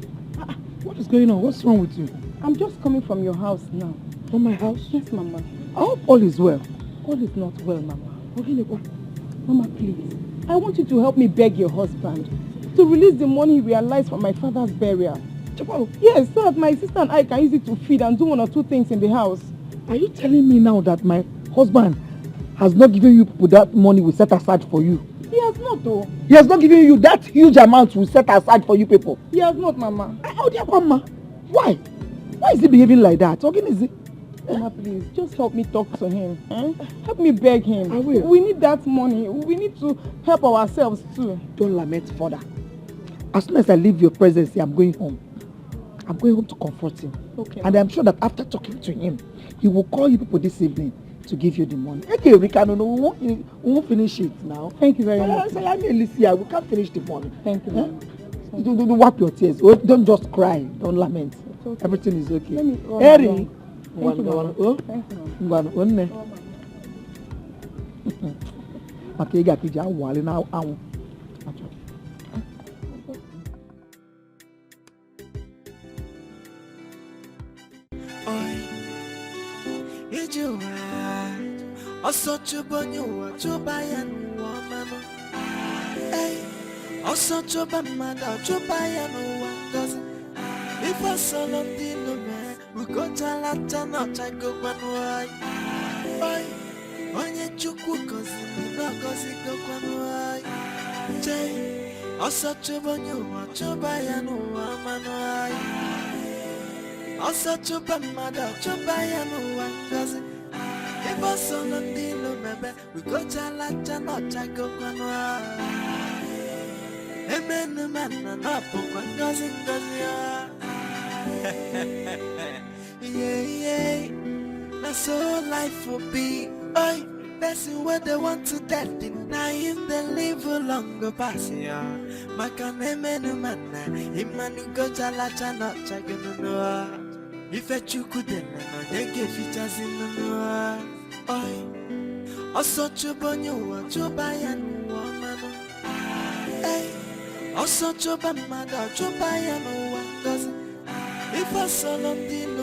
What is going on? What's wrong with you? I'm just coming from your house now. From my house? Yes, Mama. I hope all is well. All is not well, Mama. Mama, please. I want you to help me beg your husband to release the money he realized from my father's burial. Yes, so that my sister and I can use it to feed and do 1 or 2 things in the house. Are you telling me now that my husband has not given you that money we set aside for you? He has not, though. He has not given you that huge amount we set aside for you people? He has not, Mama. How dear Mama? Why? Why is he behaving like that? Mama, please, just help me talk to him. Help me beg him. I will. We need that money. We need to help ourselves too. Don't lament further. As soon as I leave your presence here, I'm going home. I'm going home to comfort him. Okay. And I'm sure that after talking to him, he will call you people this evening to give you the money. Okay, Rika, no, we won't finish it now. Thank you very much. We can't finish the money. Thank you. Don't wipe your tears. Don't just cry. Don't lament. okay. Everything is okay. Let me run Harry. along. Thank you, Mama. Thank you, Mama. One. Okay, got to wall now. Also chubonyo chubayan woman. Hey, also chubamada chubayan wangas. If I saw on the man, we go to Latana, I go one way. Hey, when you chuku cause no cause it go one way. Jay, also chubonyo chubayan woman. Also chubamada chubayan wangas. If I saw on the man, we go to Latana, I go one way. Amen, man, and up one cousin, yeah, that's all life will be. Oi, that's what they want to that deny him, they live a longer pass. Yeah, my can amen, man, him go to Latana, checking no. If I you couldn't, they give features in the noir. Oi, also chubonyo, chubayan woman. Hey. Also chubamada chubayan wangas. If I saw on the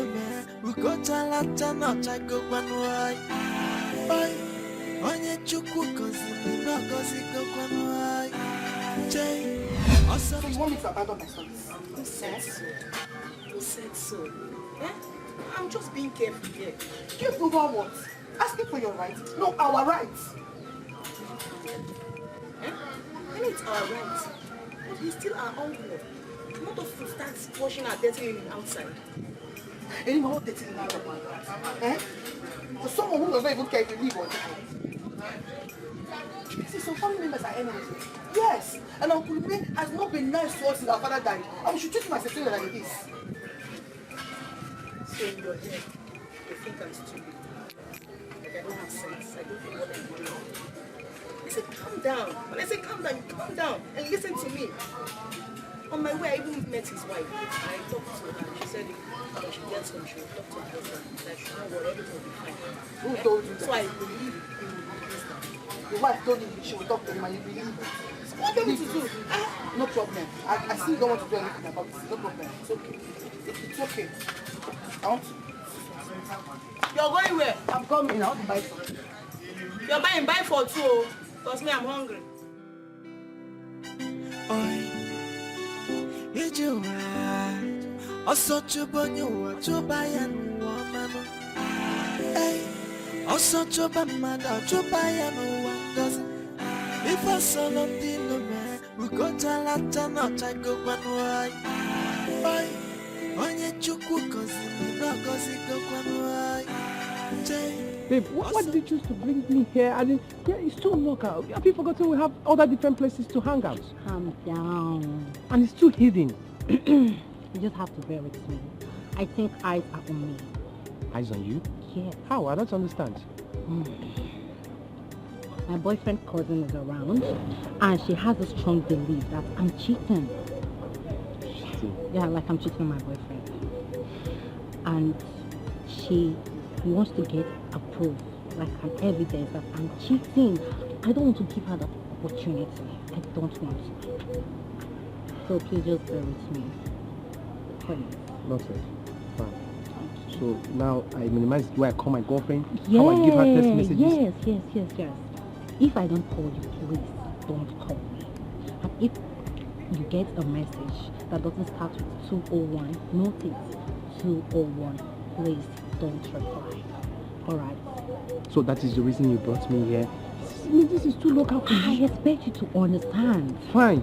man, we go to Latana, I go one way. Oi, on your chuku cause no cause it go one way. Jay, also You want me to abandon my sons? Who said so? Who said so? Eh? I'm just being careful here. Careful about what? Asking for your rights. No, our rights. Eh? I mean it's our rights. But he's still our uncle. Not of food starts washing our dirty linen outside. And you know what dirty linen about? Eh? For someone who does not even care if you live or die. See, some family members are enemies. Yes, and Uncle Pay has not been nice to us since our father died. And we should treat him as a failure like this. So in your head, you think I'm stupid. Like I don't have sense. I don't know what I'm doing. I said, calm down. When I say calm down, you calm down and listen to me. On my way, I even met his wife. I talked to her. She said, when she gets home, she'll talk to her husband. That she know what everything will be fine. Who told you that? So I believe he will be listening. Your wife told you she will talk to him and you believe it. What do you want me to do? No problem. I still don't want to do anything about this. No problem. It's okay. It's okay. I want to. You're going where? I'm coming. I want to buy something. You're buying buy for two. Because me, I'm hungry. You also chubonyo chubayan woman. Hey, also chubamada chubayan wangas. If I saw on the man, we go to Latana, I go one way. Oi, on your chuku cause no cause it go one way. Babe, why did you choose to bring me here? I mean, yeah, it's too local. Have you forgotten we have other different places to hang out? Calm down. And it's too hidden. You just have to bear with me. I think eyes are on me. Eyes on you? Yeah. How? I don't understand. My boyfriend's cousin is around and she has a strong belief that I'm cheating. Cheating? Yeah, like I'm cheating on my boyfriend. And she wants to get a proof, like an evidence that I'm cheating. I don't want to give her the opportunity. I don't want to. So please just bear with me. Please. Noted. Fine. So now I minimize, do I call my girlfriend? Yeah, How I give her text messages? Yes. If I don't call you, please don't call me. And if you get a message that doesn't start with 201, note it, 201, please don't reply. Alright? So that is the reason you brought me here? I mean, this is too local for I you. expect you to understand. Fine.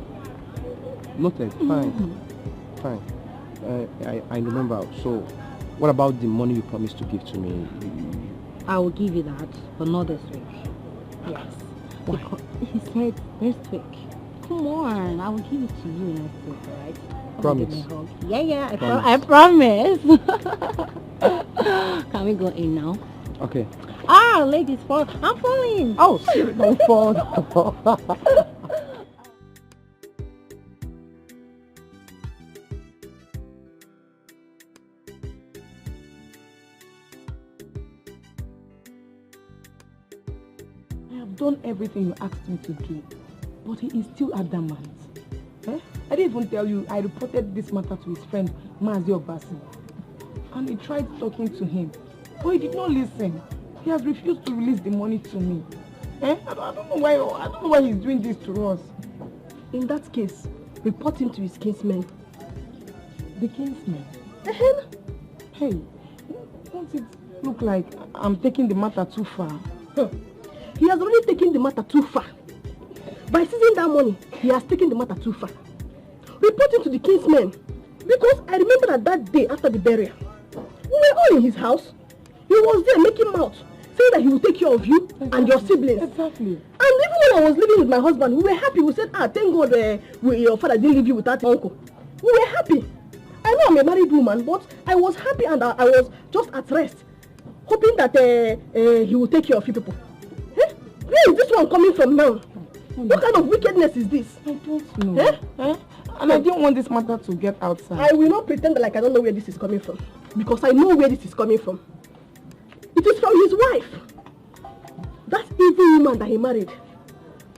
Noted. Fine. Fine. I remember. So, what about the money you promised to give to me? I will give you that, but not this week. Yes. Why? Because he said next week. Come on, I will give it to you next week, alright? Promise? Yeah, Promise. I promise. Can we go in now? Okay. Ladies, fall. I'm falling. Oh, shit, don't fall. done everything you asked me to do, but he is still adamant. Eh? I didn't even tell you, I reported this matter to his friend, Ngozi Ezeonu. And he tried talking to him, but he did not listen. He has refused to release the money to me. Eh? I don't know why he's doing this to us. In that case, report him to his kinsmen. The kinsmen? Hey, won't it look like I'm taking the matter too far? He has already taken the matter too far. By seizing that money, he has taken the matter too far. Report him to the kinsmen. Because I remember that day after the burial, we were all in his house. He was there making mouth, saying that he will take care of you and your siblings. Exactly. And even when I was living with my husband, we were happy. We said, thank God your father didn't leave you without your uncle. We were happy. I know I'm a married woman, but I was happy and I was just at rest, hoping that he will take care of you people. Eh? Where is this one coming from now? What kind of wickedness is this? I don't know. Eh? And I didn't want this matter to get outside. I will not pretend like I don't know where this is coming from, because I know where this is coming from. It is from his wife. That evil woman that he married.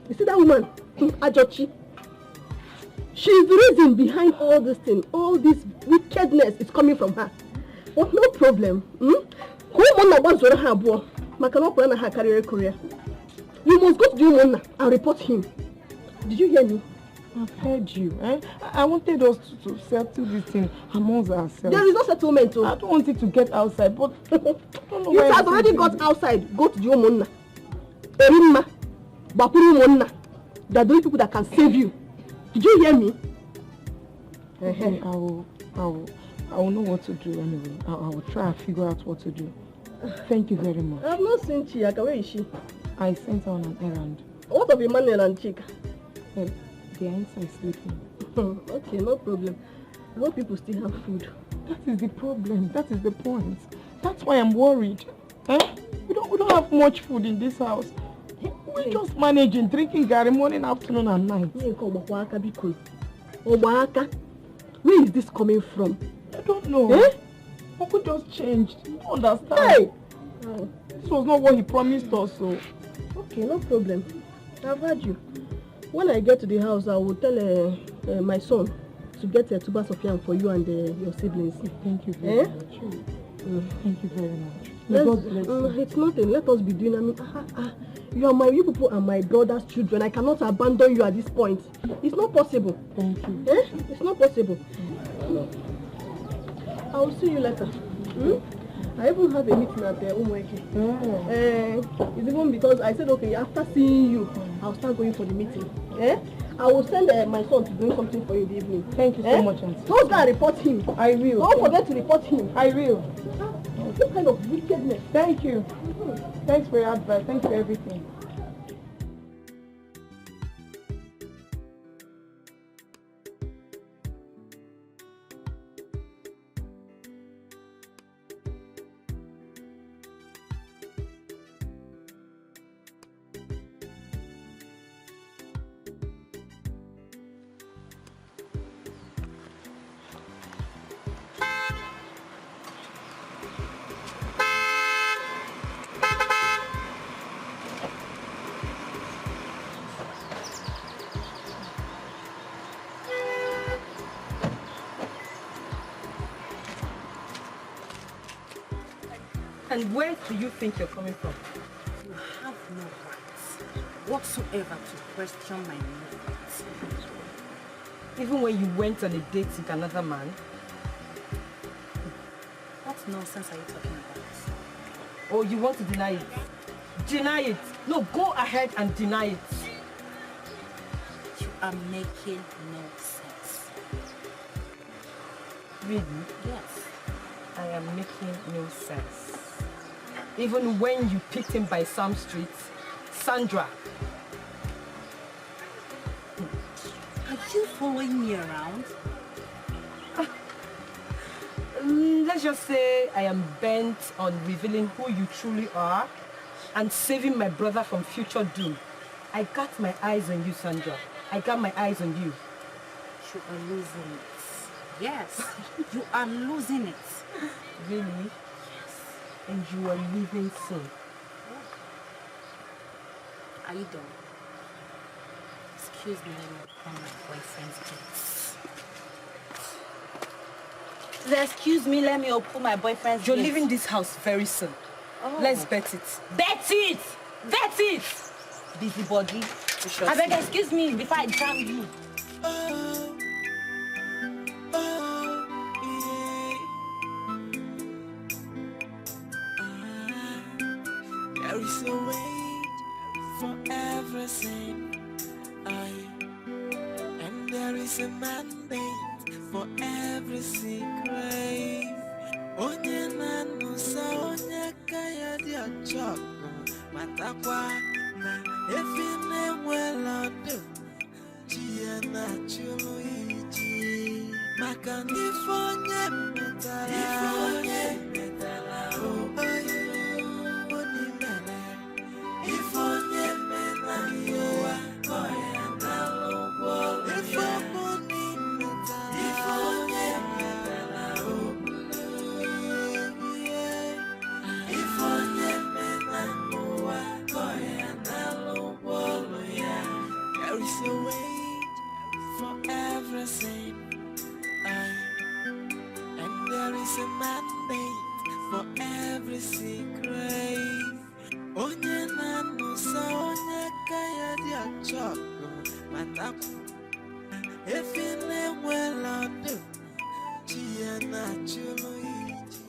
You see that woman? Edochie. She is the reason behind all this thing. All this wickedness is coming from her. But no problem. You must go to the woman and report him. Did you hear me? I've heard you. Eh? I wanted us to settle this thing amongst ourselves. There is no settlement. I don't want it to get outside, but I don't know. It has already got outside. Go to the woman. Erimma, Bakuru Monna. There are the only people that can save you. Did you hear me? Okay, I will know what to do anyway. I will try and figure out what to do. Thank you very much. I have not seen Chiaka. Where is she? I sent her on an errand. What of Emmanuel and Chika? Well, they are inside sleeping. Okay, no problem. I hope people still have food. That is the problem. That is the point. That's why I'm worried. Eh? We don't have much food in this house. We're just managing, drinking garri morning, afternoon, and night. Where is this coming from? I don't know. Eh? Uncle just changed. You don't understand. Hey! This was not what he promised us, so. Okay, no problem. I've heard you. When I get to the house, I will tell my son to get tubers of yam for you and your siblings. Thank you very much. Thank you very much. God bless you. It's nothing. Let us be doing. I mean, you people are my brother's children. I cannot abandon you at this point. It's not possible. Thank you. Eh? It's not possible. I will see you later. I even have a meeting at the Umweke. It's even because I said, okay, after seeing you, I'll start going for the meeting. I will send my son to do something for you in the evening. Thank you so much, Auntie. Don't go and report him. I will. Don't forget to report him. I will. What kind of wickedness? Thank you. Thanks for your advice. Thanks for everything. And where do you think you're coming from? You have no right whatsoever to question my movements. Even when you went on a date with another man? What nonsense are you talking about? Oh, you want to deny it? Deny it! No, go ahead and deny it. You are making no sense. Really? Yes. I am making no sense. Even when you picked him by some streets, Sandra. Are you following me around? Let's just say I am bent on revealing who you truly are and saving my brother from future doom. I got my eyes on you, Sandra. I got my eyes on you. You are losing it. Yes, you are losing it. Really? Yes. And you are leaving soon. Are you done? Excuse me, let me open my boyfriend's gate. Excuse me, let me open my boyfriend's You're gate. leaving this house very soon. Oh. Let's bet it. Bet it! Bet it! Busybody. I beg, excuse me before I jam you. There is a wait for everything, and there is a mandate for every secret. Onye na nusa onye kaya di achoko matakwa na efine welodo chiye na chulu iji maka nifonye metala oh oni mele ifonye mena yoa koya na lobo ifoni metala ifonye metala oh ifonye mena yoa koya na lobo there is a wait for everything, and there is a mandate for every secret. Onye na nusa onye kaya di achoko matapu efine welodo chiye na chulu iji.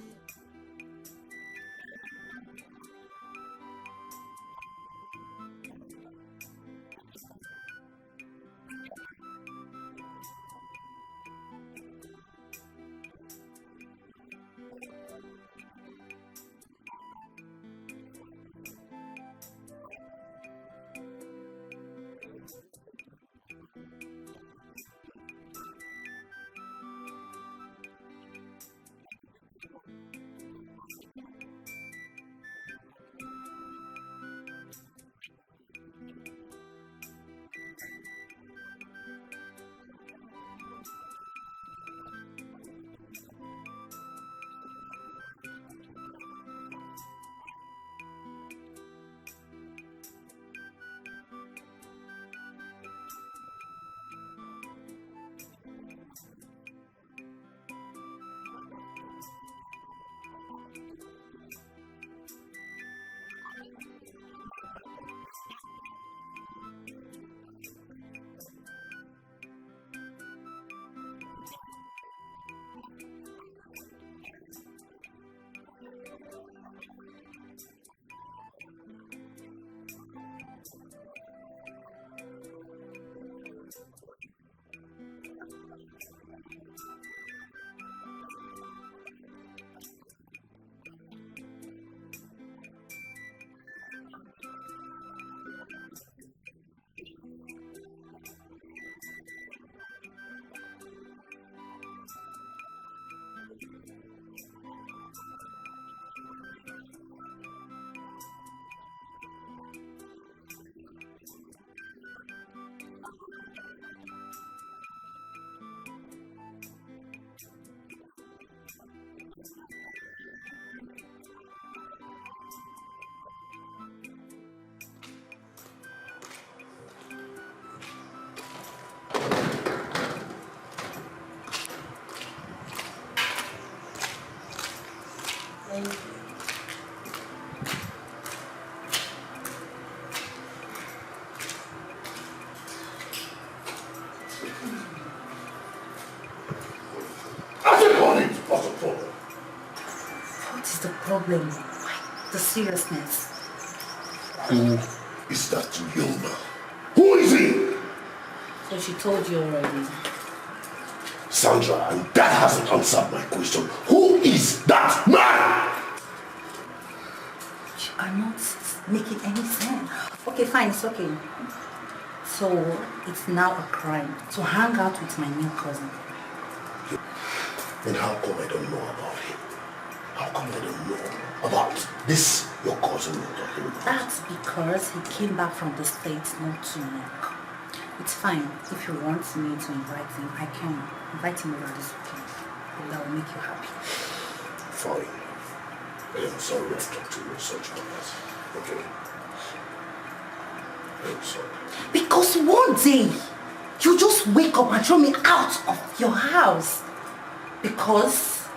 What is the problem? Why the seriousness? Who is that young man? Who is he? So she told you already. Sandra, and that hasn't answered my question. Who is that man? You are not making any sense. Okay, fine, it's okay. So it's now a crime to hang out with my new cousin. Then how come I don't know about him? How come I don't know about this, your cousin you're talking about? That's because he came back from the States not too long. It's fine. If you want me to invite him, I can invite him over this weekend. That will make you happy. Fine. I am sorry I talked to you in such matters. Okay? I'm sorry. Because one day, you just wake up and throw me out of your house. Because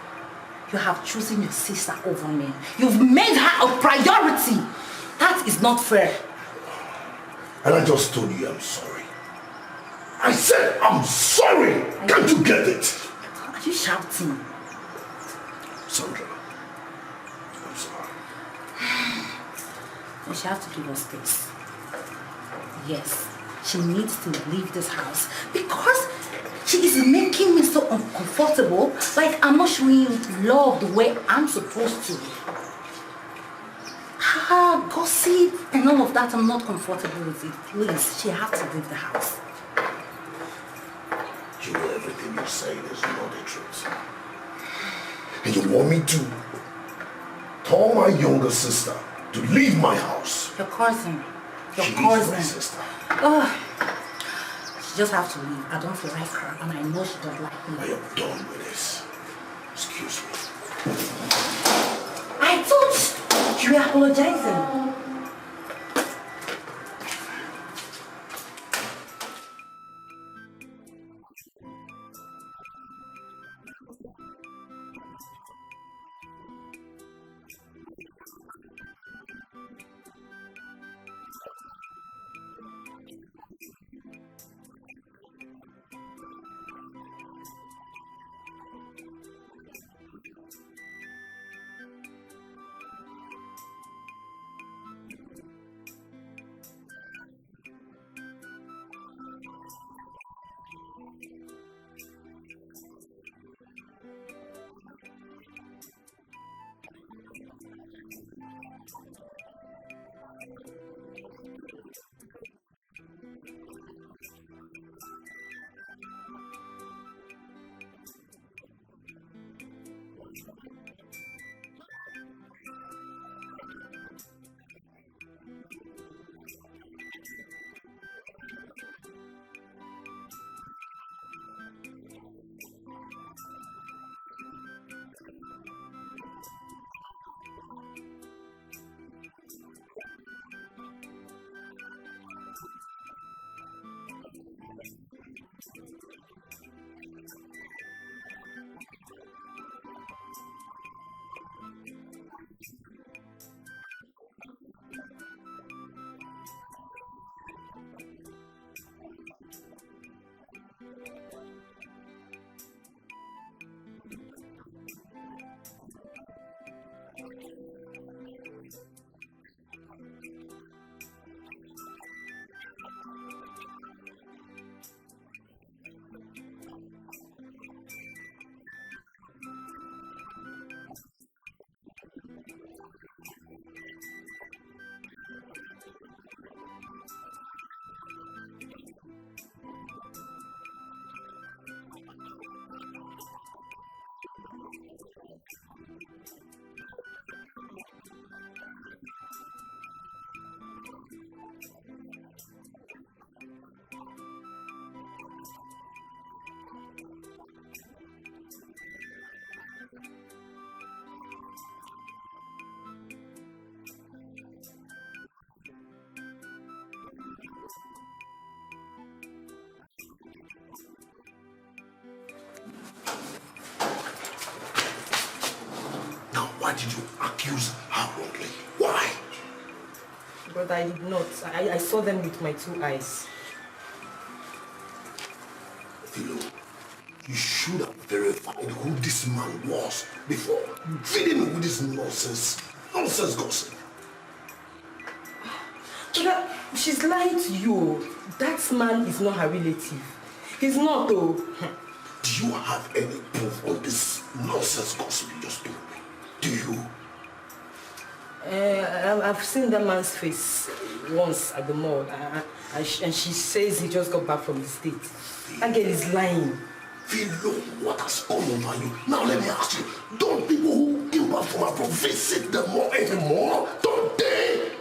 you have chosen your sister over me. You've made her a priority. That is not fair. And I just told you I'm sorry. I said I'm sorry. Can't you get it? Are you shouting? Sandra, I'm sorry. And she has to give us space. Yes, she needs to leave this house because she is making me so uncomfortable, like I'm not showing love the way I'm supposed to. Gossip and all of that, I'm not comfortable with it. Please, she has to leave the house. You know everything you're saying is not the truth. And you want me to tell my younger sister to leave my house? Your cousin. Your She cousin. is my sister. She just have to leave. I don't like her and I know she doesn't like me. I am done with this. Excuse me. I thought you were apologizing. Why did you accuse her wrongly? Why? But I did not. I saw them with my 2 eyes. Philo, you should have verified who this man was before feeding me with this nonsense gossip. But she's lying to you. That man is not her relative. He's not though. Do you have any proof on this nonsense gossip you just told me? Do you? I've seen that man's face once at the mall, and she says he just got back from the States. That girl is lying. Philo, what has come over you? Now let me ask you, don't people who came back from abroad visit them more anymore? Don't they?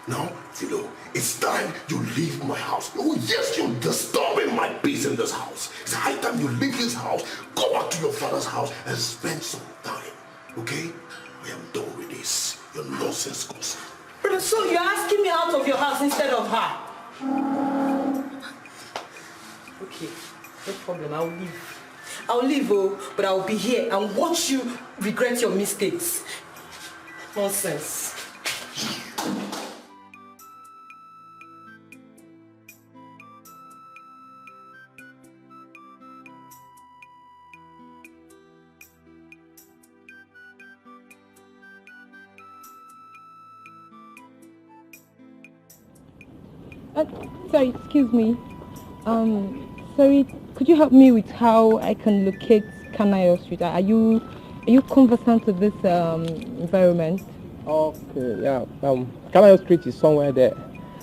Now, Philo, it's time you leave my house. Oh yes, you're disturbing my peace in this house. It's high time you leave this house, go back to your father's house and spend some time, okay? I am done with this. Your nonsense gossip. So you're asking me out of your house instead of her? Okay, no problem, I'll leave. I'll leave, but I'll be here and watch you regret your mistakes. Nonsense. Sorry, excuse me. Sorry, could you help me with how I can locate Kanayo Street? Are you conversant with this environment? Okay, yeah. Kanayo Street is somewhere there.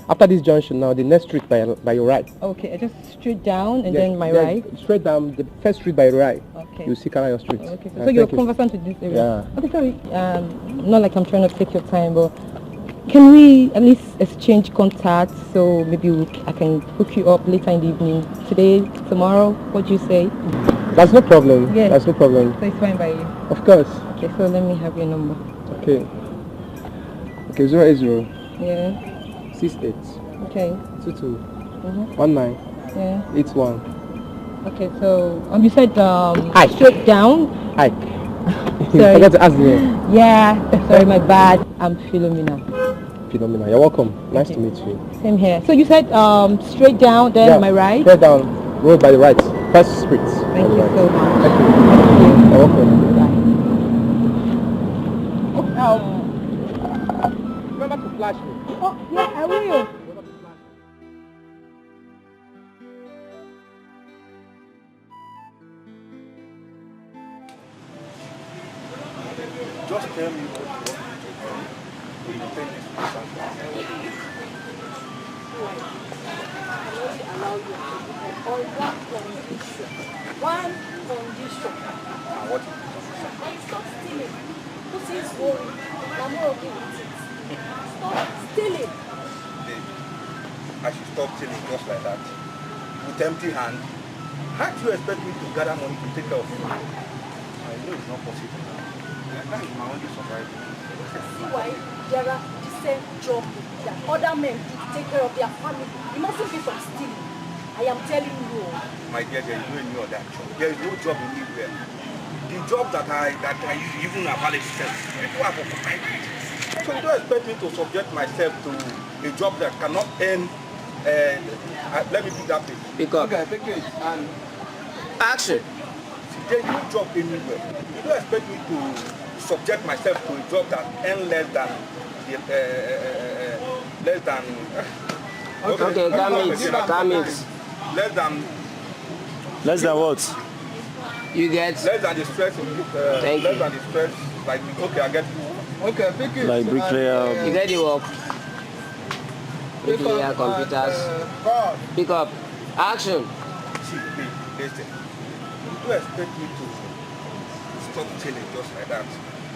After this junction now, the next street by your right. Okay, just straight down and then my right? Straight down, the first street by your right. Okay. You see Kanayo Street. Okay, so you're conversant with this area? Yeah. Okay, sorry. Not like I'm trying to take your time, but can we at least exchange contacts so maybe I can hook you up later in the evening? Today, tomorrow? What do you say? That's no problem. Yeah. That's no problem. So it's fine by you? Of course. Okay, so let me have your number. Okay. Okay, 080. Yeah. 68. Okay. 22. 19. 19. Yeah. 81. Okay, so you said Ike. Straight down. Ike. Sorry. I forgot to ask you. Yeah. Sorry, my bad. I'm Philomena. Philomena. You're welcome. Nice to meet you. Same here. So you said straight down, then my right? Straight down, road by the right. First street. Thank you so much. Thank you. You're welcome. Bye. Remember to flash me. Oh, yeah, I will. Just tell me what you want to do. One condition. What? Stop stealing. Put his worry. I'm not okay with it. Stop stealing. I should stop stealing just like that. With empty hand. How do you expect me to gather money to take care of you? I know it's not possible. That is my only surprise. See why there are decent jobs that other men do to take care of their family. You mustn't be from stealing. I am telling you. My dear, there is no any other job. There is no job anywhere. The job that I even abolish self, people have occupied it. So you don't expect me to subject myself to a job that cannot earn. Let me put that way. Pick up. Okay, pick it. And action. See, there is no job anywhere. You don't expect me to subject myself to a job that earn less than okay, come it. Less than what? You get less than the stress. Thank less you. than the stress. Like okay, I get it. Okay, pick it. Like bricklayer. You get the work. Bricklayer, up, computers. Pick up. Action. See, listen. You don't expect me to stop chilling just like that.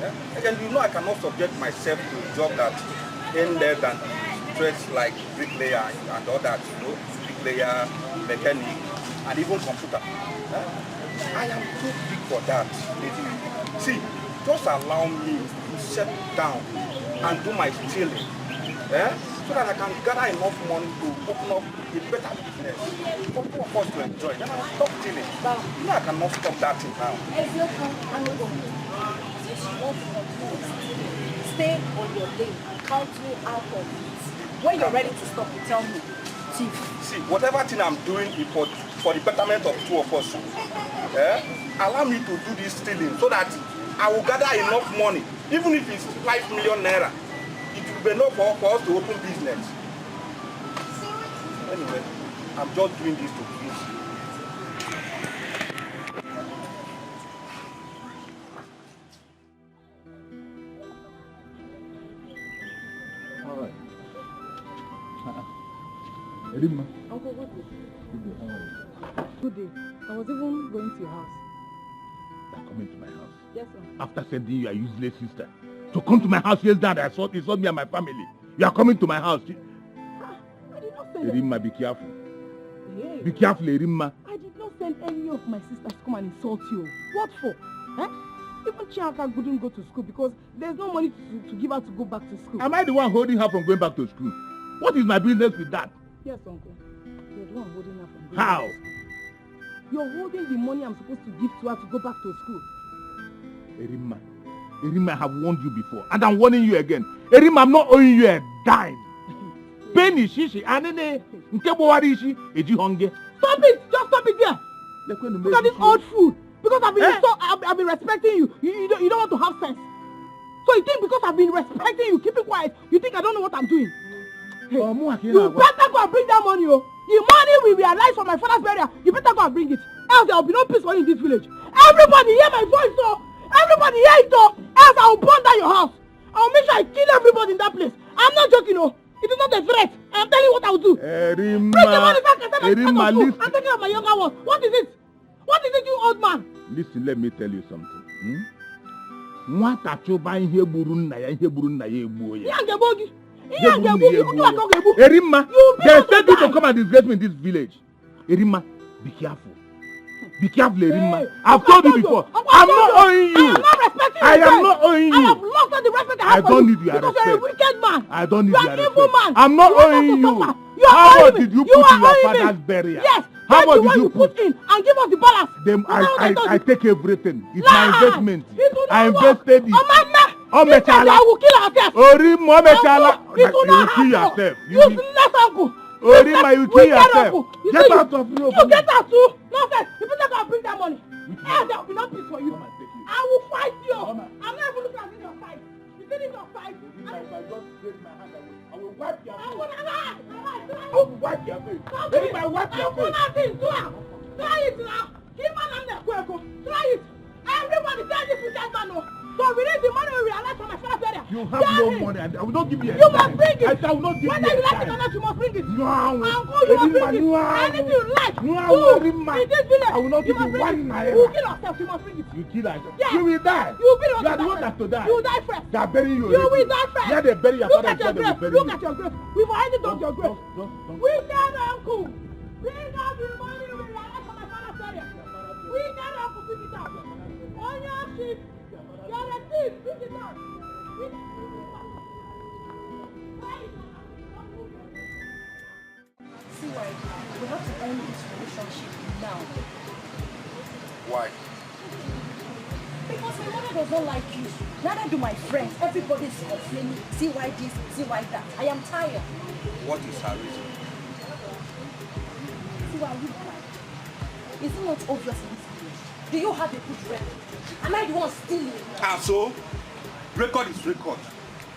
Yeah? And you know I cannot subject myself to a job that earn less than the stress like bricklayer and all that, you know, bricklayer, mechanic, and even computer. I am too big for that. See, just allow me to sit down and do my stealing, so that I can gather enough money to open up a better business for two of us to enjoy. Then I'll stop stealing. You know I cannot stop that thing now. Stay on your lane and count me out of it. When you're ready to stop, you tell me. Chief. See, whatever thing I'm doing is for the betterment of two of us. Allow me to do this stealing so that I will gather enough money, even if it's 5 million naira. It will be enough for us to open business. Anyway, I'm just doing this to please you. Uncle, good day. Good day. I was even going to your house. You are coming to my house? Yes, sir. After sending you a useless sister to come to my house yesterday, I saw me and my family. You are coming to my house. I did not send Erimma, be careful. Hey. Be careful, Erimma. I did not send any of my sisters to come and insult you. What for? Even Chiaka couldn't go to school because there's no money to give her to go back to school. Am I the one holding her from going back to school? What is my business with that? Yes, uncle. You're the one holding her from How? You're holding the money I'm supposed to give to her to go back to school. Erima, I have warned you before, and I'm warning you again. Erima, I'm not owing you a dime. Penny, shishi, anene, nkebowarishi, eji honge. Stop it! Just stop it there! Look at this old fool. Because I've been respecting you. You don't want to have sense. So you think because I've been respecting you, keep it quiet, you think I don't know what I'm doing? Hey, you better go and bring that money, oh. The money we realized from my father's burial, you better go and bring it. Else there will be no peace for you in this village. Everybody hear my voice, oh. Everybody hear it, oh. Else I will burn down your house. I will make sure I kill everybody in that place. I'm not joking, oh. It is not a threat. I'm telling you what I will do. Bring the money back and send my son to school. I'm taking care of my younger one. What is it? What is it, you old man? Listen, let me tell you something. Nwata choba ihe gburu nna ya egbuo ya. Erima, they said you to come and disgrace me in this village. Erima, be careful. Be careful, Erima. I've told you before. I'm not owing you. I am not owing you. I have lost all the respect I have for you. Because you're a wicked man. I don't need your respect. I'm not owing you. How much did you put in your father's burial? Yes. How much did you put in and give us the balance? Then I take everything. It's my investment. I invested it. Omechala. I will kill ourselves. Orima, Omechala. You will kill yourself. Useless uncle. Orima, you kill yourself. Get out of here. You get out too. Nonsense. You better go and bring that money. Else there will be no peace for you. I will fight you. I'm not even looking at your fight. You see this your fight? If I just raise my hand, I will wipe your face. I will wipe your face. If I wipe your face. Try it now. Keep on the Kweko. Try it. Everybody tell this wicked man no. So we need the money we realize from my father's area. You have no money and I will not give you a You must bring it. I will not give you a Whether you like it or not, you must bring it. No. Uncle, you must bring it. Anything you like. No. In this village. I will not give you 1 naira. You kill yourself, you must bring it. You kill yourself. Yes. You will die. You will be the one that to die. You will die first. They are burying you. You will die first. Yeah, they bury your father. Look at your grave. Look at your grave. We've already dug your grave. We can, uncle. Bring out the money we realize from my father's area. We can, uncle, pick it up. On your ship. You're a thief. Pick it up. See why we have to end this relationship now. Why? Because my mother does not like you. Neither do my friends. Everybody is complaining. See why this, see why that. I am tired. What is her reason? See why you cry. Is it not obvious in this village? Do you have a good record? Am I the one stealing? And so, record is record.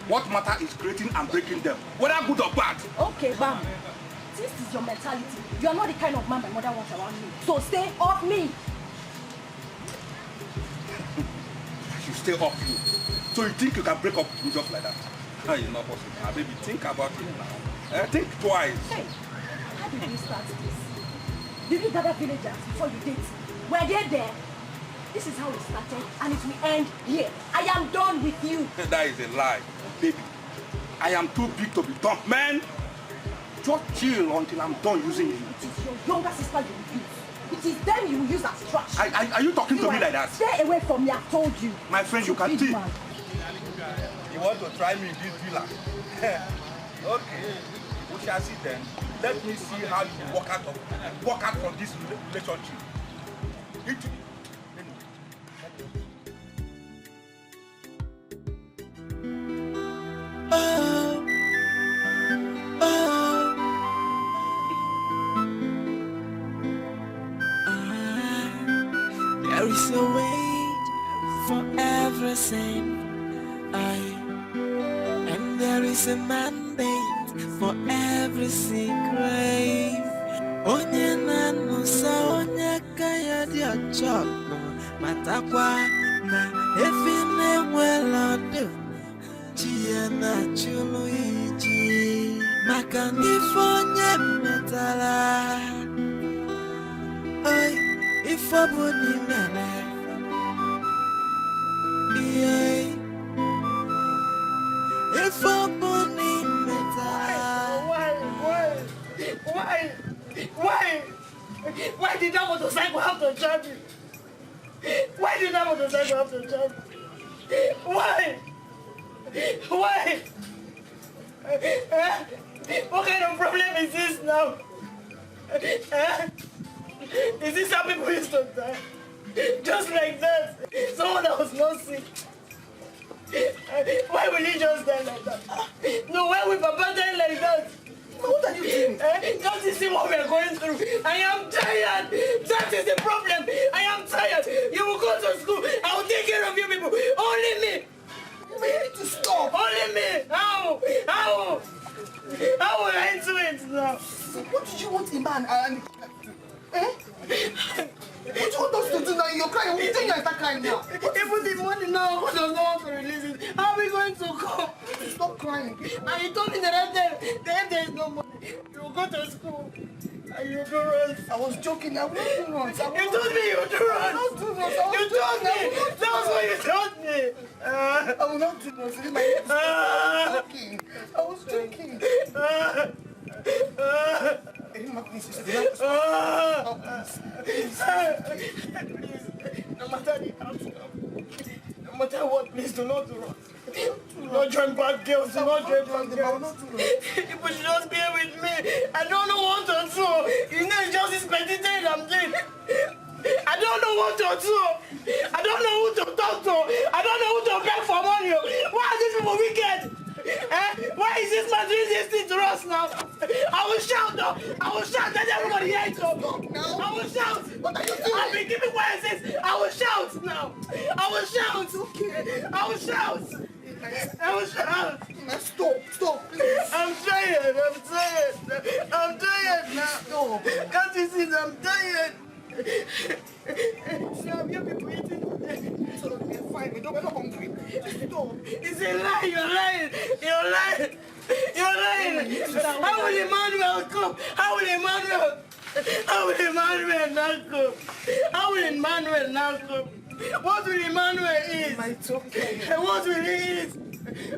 What matter is creating and breaking them, whether good or bad. Okay, Bam. This is your mentality. You are not the kind of man my mother wants around me. So stay off me. I should stay off you. So you think you can break up with me just like that? You're not possible. Now, baby, think about it now. Think twice. Hey, how did you start this? Did you gather villagers before you date? Were they there? This is how it started and it will end here. I am done with you. That is a lie. Baby, I am too big to be dumped, man. Just chill until I'm done using you. It is your younger sister you will use. It is them you will use as trash. Are you talking to me like that? Stay away from me, I've told you. My friend, you can see. You want to try me in this villa? Okay, we shall see then. Let me see how you walk out from this relationship. There is a wait for everything, and there is a mandate for every secret. Onye na nusa onye kaya dia chokno matakwa na efine welado chia na chulu iji maka nifonye metala. Oi, ifobuni mene. Yeah. Ifobuni metala. Why did that motorcycle have to jump me? Why did that motorcycle have to jump me? Why? What kind of problem is this now? Is this how people used to die? Just like that? Someone that was not sick. Why will he just die like that? No, why will Papa die like that? What are you doing? Don't you see what we are going through? I am tired. That is the problem. I am tired. You will go to school. I will take care of you people. Only me. You need to stop. Only me. How? How? How will I do it now? What did you want, Iman? What do you want us to do now? You're crying. What do you think you're crying now? Even the money now, who does not want to release it? How are we going to go? Stop crying. And you told me that there is no money. You will go to school. And you do runs. I was joking. I will not do runs. You told me you would do runs. I will not do runs. You told me. That was what you told me. I will not do runs. I was joking. Please. No matter the outcome, no matter what, please do not do wrong. Do not join bad girls. Do not join bad girls. People should just be here with me. I don't know what to do. You know, it's just this petty thing I'm doing. I don't know what to do. I don't know who to talk to. I don't know who to beg for money. Why are these people wicked? Why is this man doing this thing to us now? I will shout though. I will shout. Let everybody hear it. I will shout. What are you doing? I've been keeping quiet since. I will shout now. I will shout. Okay. I will shout. I will shout. Stop, please. I'm tired. I'm tired now. Stop. Can't you see that I'm tired? So have you people eating today? So we're fine. We're not hungry. Stop. It's a lie. You're lying. You're lying. You're lying. How will Emmanuel come? How will Emmanuel not come? How will Emmanuel not come? What will Emmanuel eat? It's okay. And what will he eat?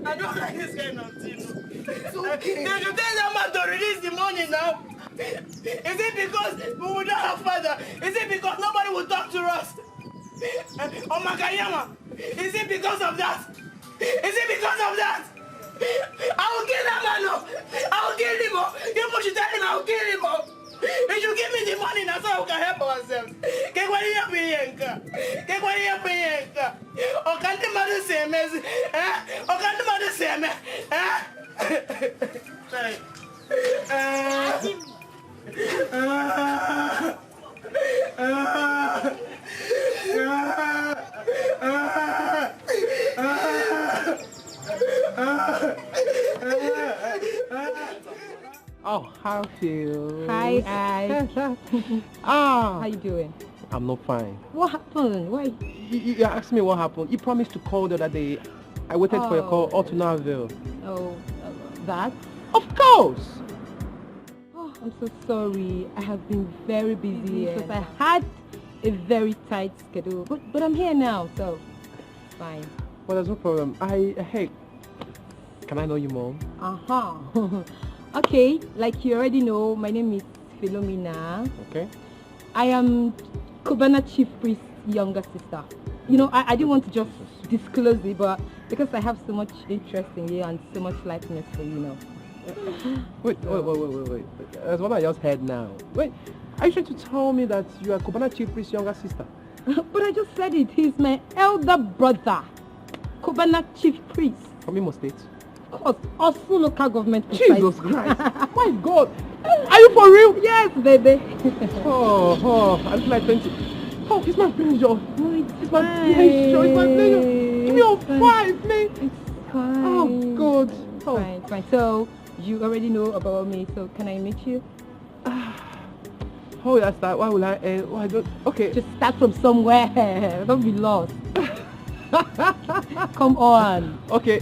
I don't like this kind of thing. It's okay. They should tell that man to release the money now. Is it because we will not have father? Is it because nobody will talk to us? Oh Makayama, is it because of that? Is it because of that? I will kill that man. I will kill him. You should tell him I will kill him. He should give me the money now so we can help ourselves. Get what you or can't the mother say me? Or can't the mother say me? Oh, how are you? Hi, Ike. How you doing? I'm not fine. What happened? Why? You asked me what happened. You promised to call the other day. I waited for your call all to no avail. Oh, that? Of course! Oh, I'm so sorry. I have been very busy because I had a very tight schedule. But I'm here now, so fine. Well, there's no problem. Hey, can I know you, Mom? Uh-huh. Okay, like you already know, my name is Philomena. Okay. I am Kubana Chief Priest's younger sister. You know, I didn't want to just disclose it, but because I have so much interest in you and so much likeness for you, know. Wait. That's what I just heard now. Wait, are you trying to tell me that you are Kubana Chief Priest's younger sister? But I just said it. He's my elder brother, Kubana Chief Priest. From Imo State? Of course, also local government. Jesus Christ! My God! Are you for real? Yes, baby. Oh, I look like 20. Oh, it's my pleasure. No, it's my pleasure. It's my pleasure. Give me a 5, man. It's fine. Oh, God. It's fine. So, you already know about me, so can I meet you? Oh, that's that. Why will I? Why don't? Okay. Just start from somewhere. Don't be lost. Come on. Okay,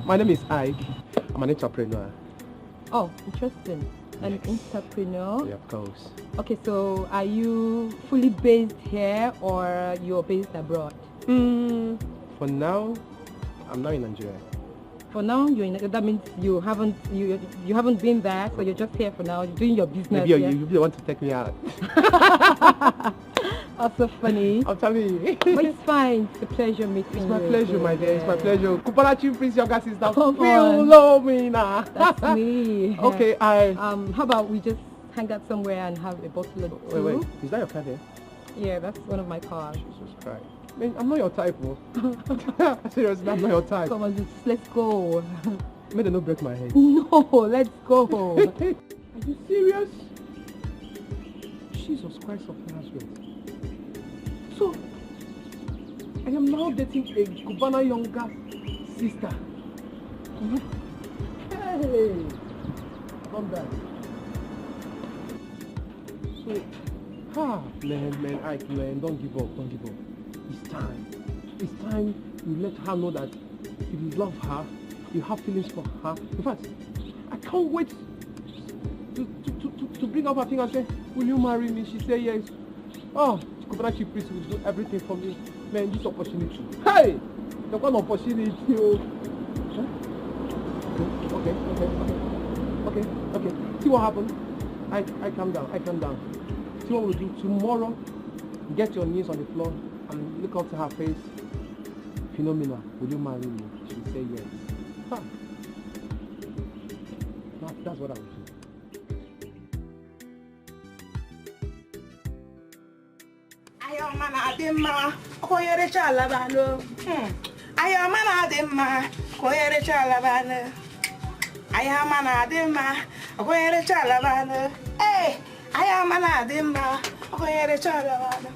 my name is Ike. I'm an entrepreneur. Oh, interesting. An entrepreneur? Yeah, of course. Okay, so are you fully based here or you're based abroad? For now, I'm now in Nigeria. For now, that means you haven't been there, so you're just here for now. You're doing your business. Maybe you want to take me out. Also funny. I'm telling you. But it's fine. It's a pleasure meeting you. It's my pleasure, my dear. It's my pleasure. Kupala Chief Prince, younger sister. Come You on. love me now. That's me. Okay, how about we just hang out somewhere and have a bottle of Wait, wait. Is that your car there? Yeah, that's one of my cars. Jesus Christ. Man, I'm not your type, bro. Seriously, I'm not your type. Come on, just let's go. May they not break my head. No, let's go. Are you serious? Jesus Christ of Nazareth. So, I am now dating a Cubana younger sister. Hey! Calm down. So, man, Ike, man, don't give up. It's time you let her know that if you love her, you have feelings for her. In fact, I can't wait to bring up her thing and say, will you marry me? She say yes. Oh, Kubana Chief Priest will do everything for me. Man, this opportunity. Hey! The one opportunity. Huh? Okay. See what happened? I calm down. See what we'll do tomorrow. Get your knees on the floor and look up to her face. Phenomenal. Will you marry me? She'll say yes. Huh. That's what I will do. Ayomana adimma, koyere chalabano. Ayomana adimma, koyere chalabano. Ayomana adimma, koyere chalabano. Hey, ayomana adimma, koyere chalabano.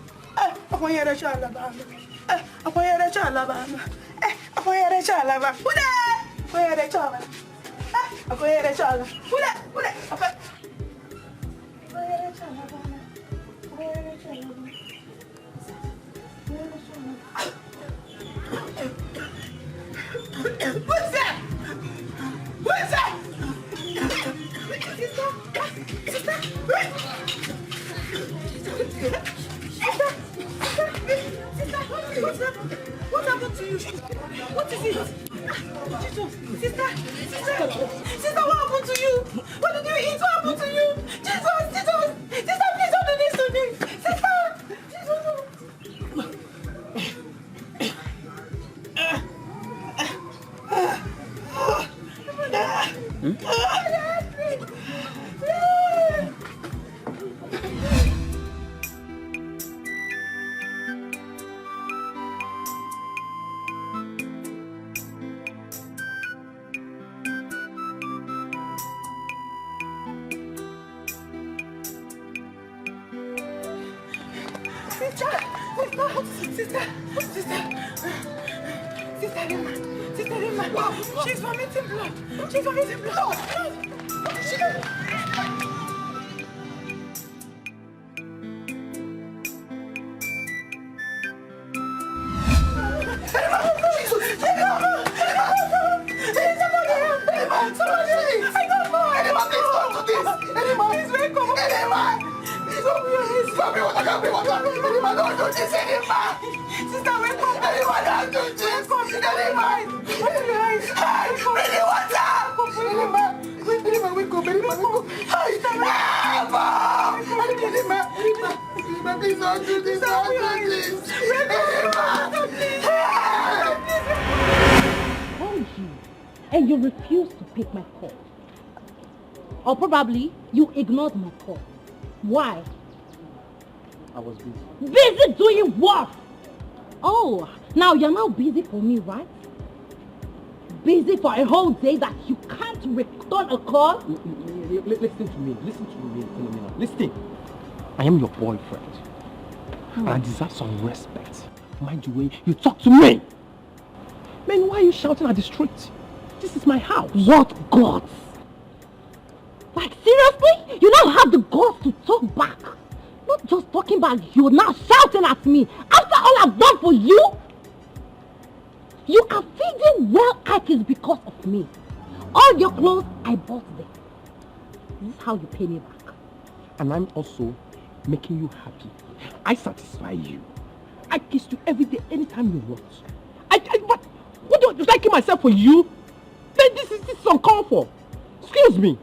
Koyere chalabano. Koyere chalabano. Koyere chalabano. Uda, koyere chalabano. Koyere chalabano. Uda. Koyere chalabano. Koyere chalabano. What's that? Sister? What happened to you? What is it? Sister, what happened to you? What did you eat? What happened to you? Jesus, please don't do this to me. Sister, Sister Rima, she's vomiting blood. What did she do? And you refuse to pick my call. Or probably you ignored my call. Why? I was busy. Busy doing what? Oh, now you're now busy for me, right? Busy for a whole day that you can't return a call? Listen to me, Philomena. Listen. I am your boyfriend. And I deserve some respect. Mind the way you talk to me. Man, why are you shouting at the street? This is my house. What guts? Like seriously? You now have the guts to talk back. Not just talking back, you're now shouting at me. After all I've done for you? You are feeding well Ike's because of me. All your clothes I bought them. This is how you pay me back. And I'm also making you happy. I satisfy you. I kiss you every day, anytime you want. What do I kill myself for you? Then this is uncalled for. Excuse me.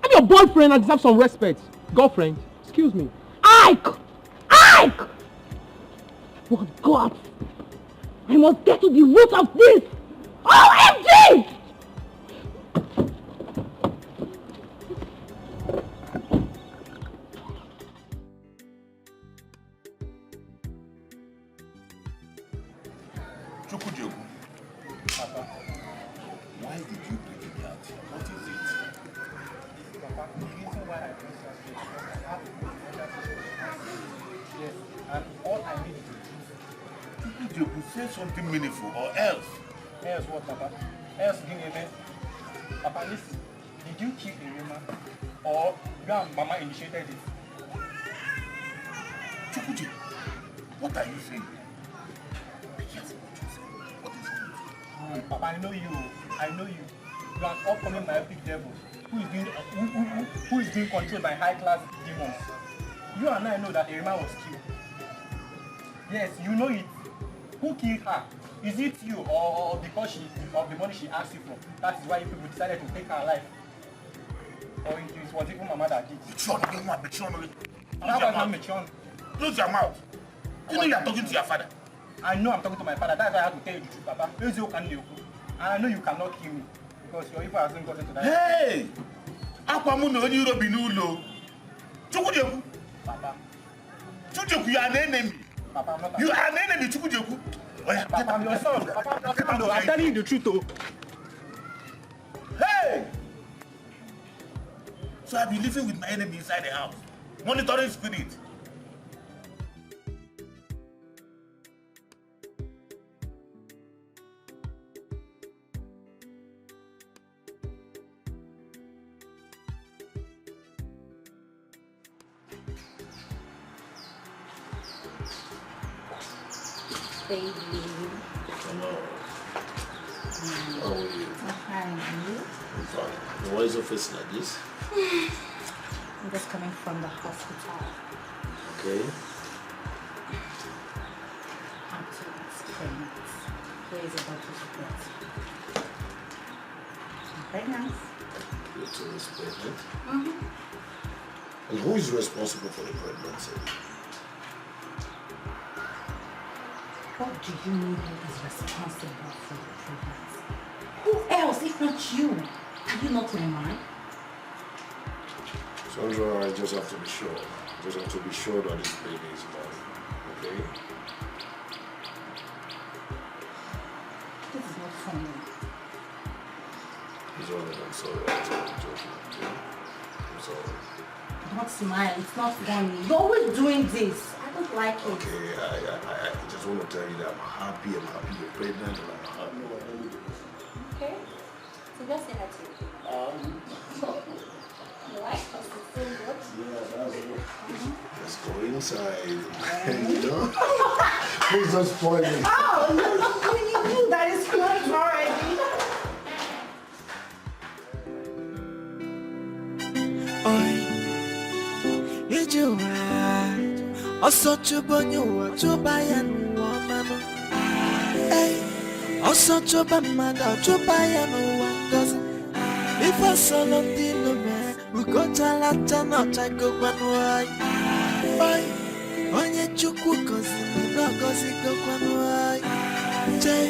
I'm your boyfriend and deserve some respect. Girlfriend, excuse me. Ike! like! But God, I must get to the root of this! OMG! Papa, why did you bring me out here? What is it? Papa, the reason why I bring you out here is because I have a relationship. Yes, and all I need to do. You could say something meaningful or else. Else what, Papa? Else give me a Papa, listen. Did you kill a woman or you and Mama initiated it? Chukwuji, what are you saying? Papa, I know you. I know you. You are an upcoming myopic devil who is being controlled by high-class demons. You and I know that Erima was killed. Yes, you know it. Who killed her? Is it you or because of the money she asked you for? That is why you people decided to take her life. Or it was even Mama that did. How about not Michon? Close your mouth. You know you are talking to your father. I know I'm talking to my father. That's why I have to tell you the truth, Papa. And I know you cannot kill me because your evil hasn't gotten to that. Hey! Akwamuno only Europe binulo. Chukwujeku. Papa. Chukwujeku, you are an enemy. Papa, I'm not. You are an enemy, Chukwujeku. Papa, I'm your son. Papa, I'm telling you the truth, though. Hey! So I've been living with my enemy inside the house, monitoring spirit. Baby. Hello. How are you? I'm fine. Why is your face like this? I'm just coming from the hospital. Okay. I'm too pregnant. Where is the doctor's report? I'm pregnant. You're too pregnant? Mm-hmm. And who is responsible for the pregnancy? What do you mean who is responsible for the pregnancy? Who else if not you? Are you not my mind? Sandra, I just have to be sure. I just have to be sure that this baby is mine. Okay? This is not funny. It's alright, I'm sorry. I'm joking. Okay? I'm sorry. Don't smile, it's not funny. You're always doing this. I don't like it. Okay, I just want to tell you that I'm happy you're pregnant, and I'm happy. Okay? So just say that to you. You like us to feel good? Yeah, that's it. Let's go inside. You know? Please don't spoil me. Oh, no, you that is good already. Also chubonyo chubayan wamano. Hey, also chubamada chubayan wangozi. If I solo dino me, we go talata no chago kwanwai. Oi, onye chukwu kozi no kozi go kwanwai. Jay,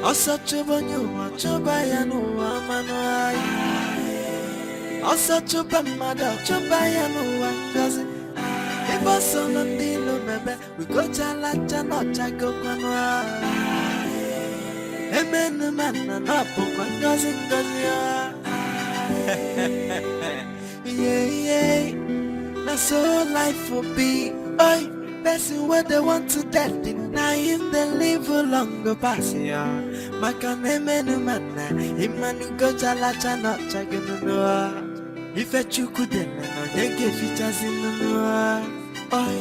also chubonyo chubayan wamano. Also chubamada chubayan wangozi. If I saw nothing, no baby, we go chalata, no chago kwanwa. Amen, man, no pokwa, doesn't. Yeah, that's all life will be. Oi, person where they want to death, deny him, they live a longer pass. Yeah, Maka amen, man, Imanu go chalata, no chago. If I could then, they give features in the noir. Oi,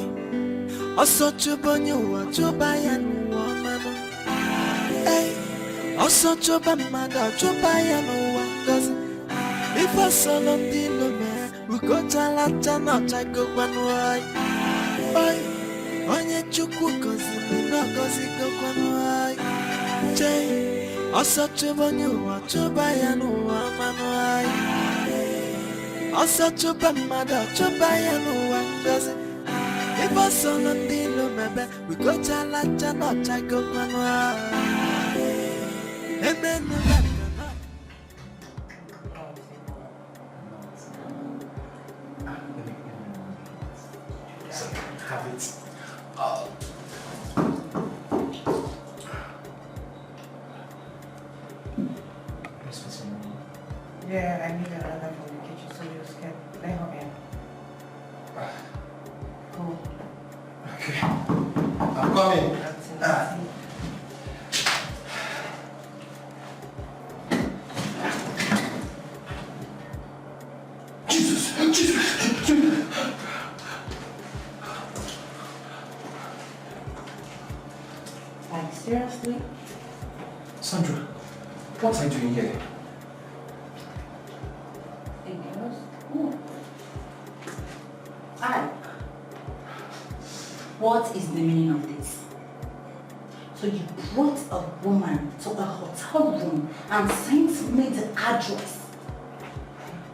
also chubonyo chubayan wamano. Hey, also chubamada chubayan wangozi. If I saw nothing no man, we go talata no chago kwanwai. Oi, onye chukwu kozi no kozi go kwanwai. Jay, also chubonyo chubayan wamano. Also chubamada chubayan wangozi. If I saw nothing, no maybe we go chalacha no chago manwa. And then have it. Yeah, I need another from the kitchen, so you can let her in. Go. Okay. I'm coming. Jesus! Like, seriously? Sandra, what are you doing here? What is the meaning of this? So you brought a woman to a hotel room and sent me the address.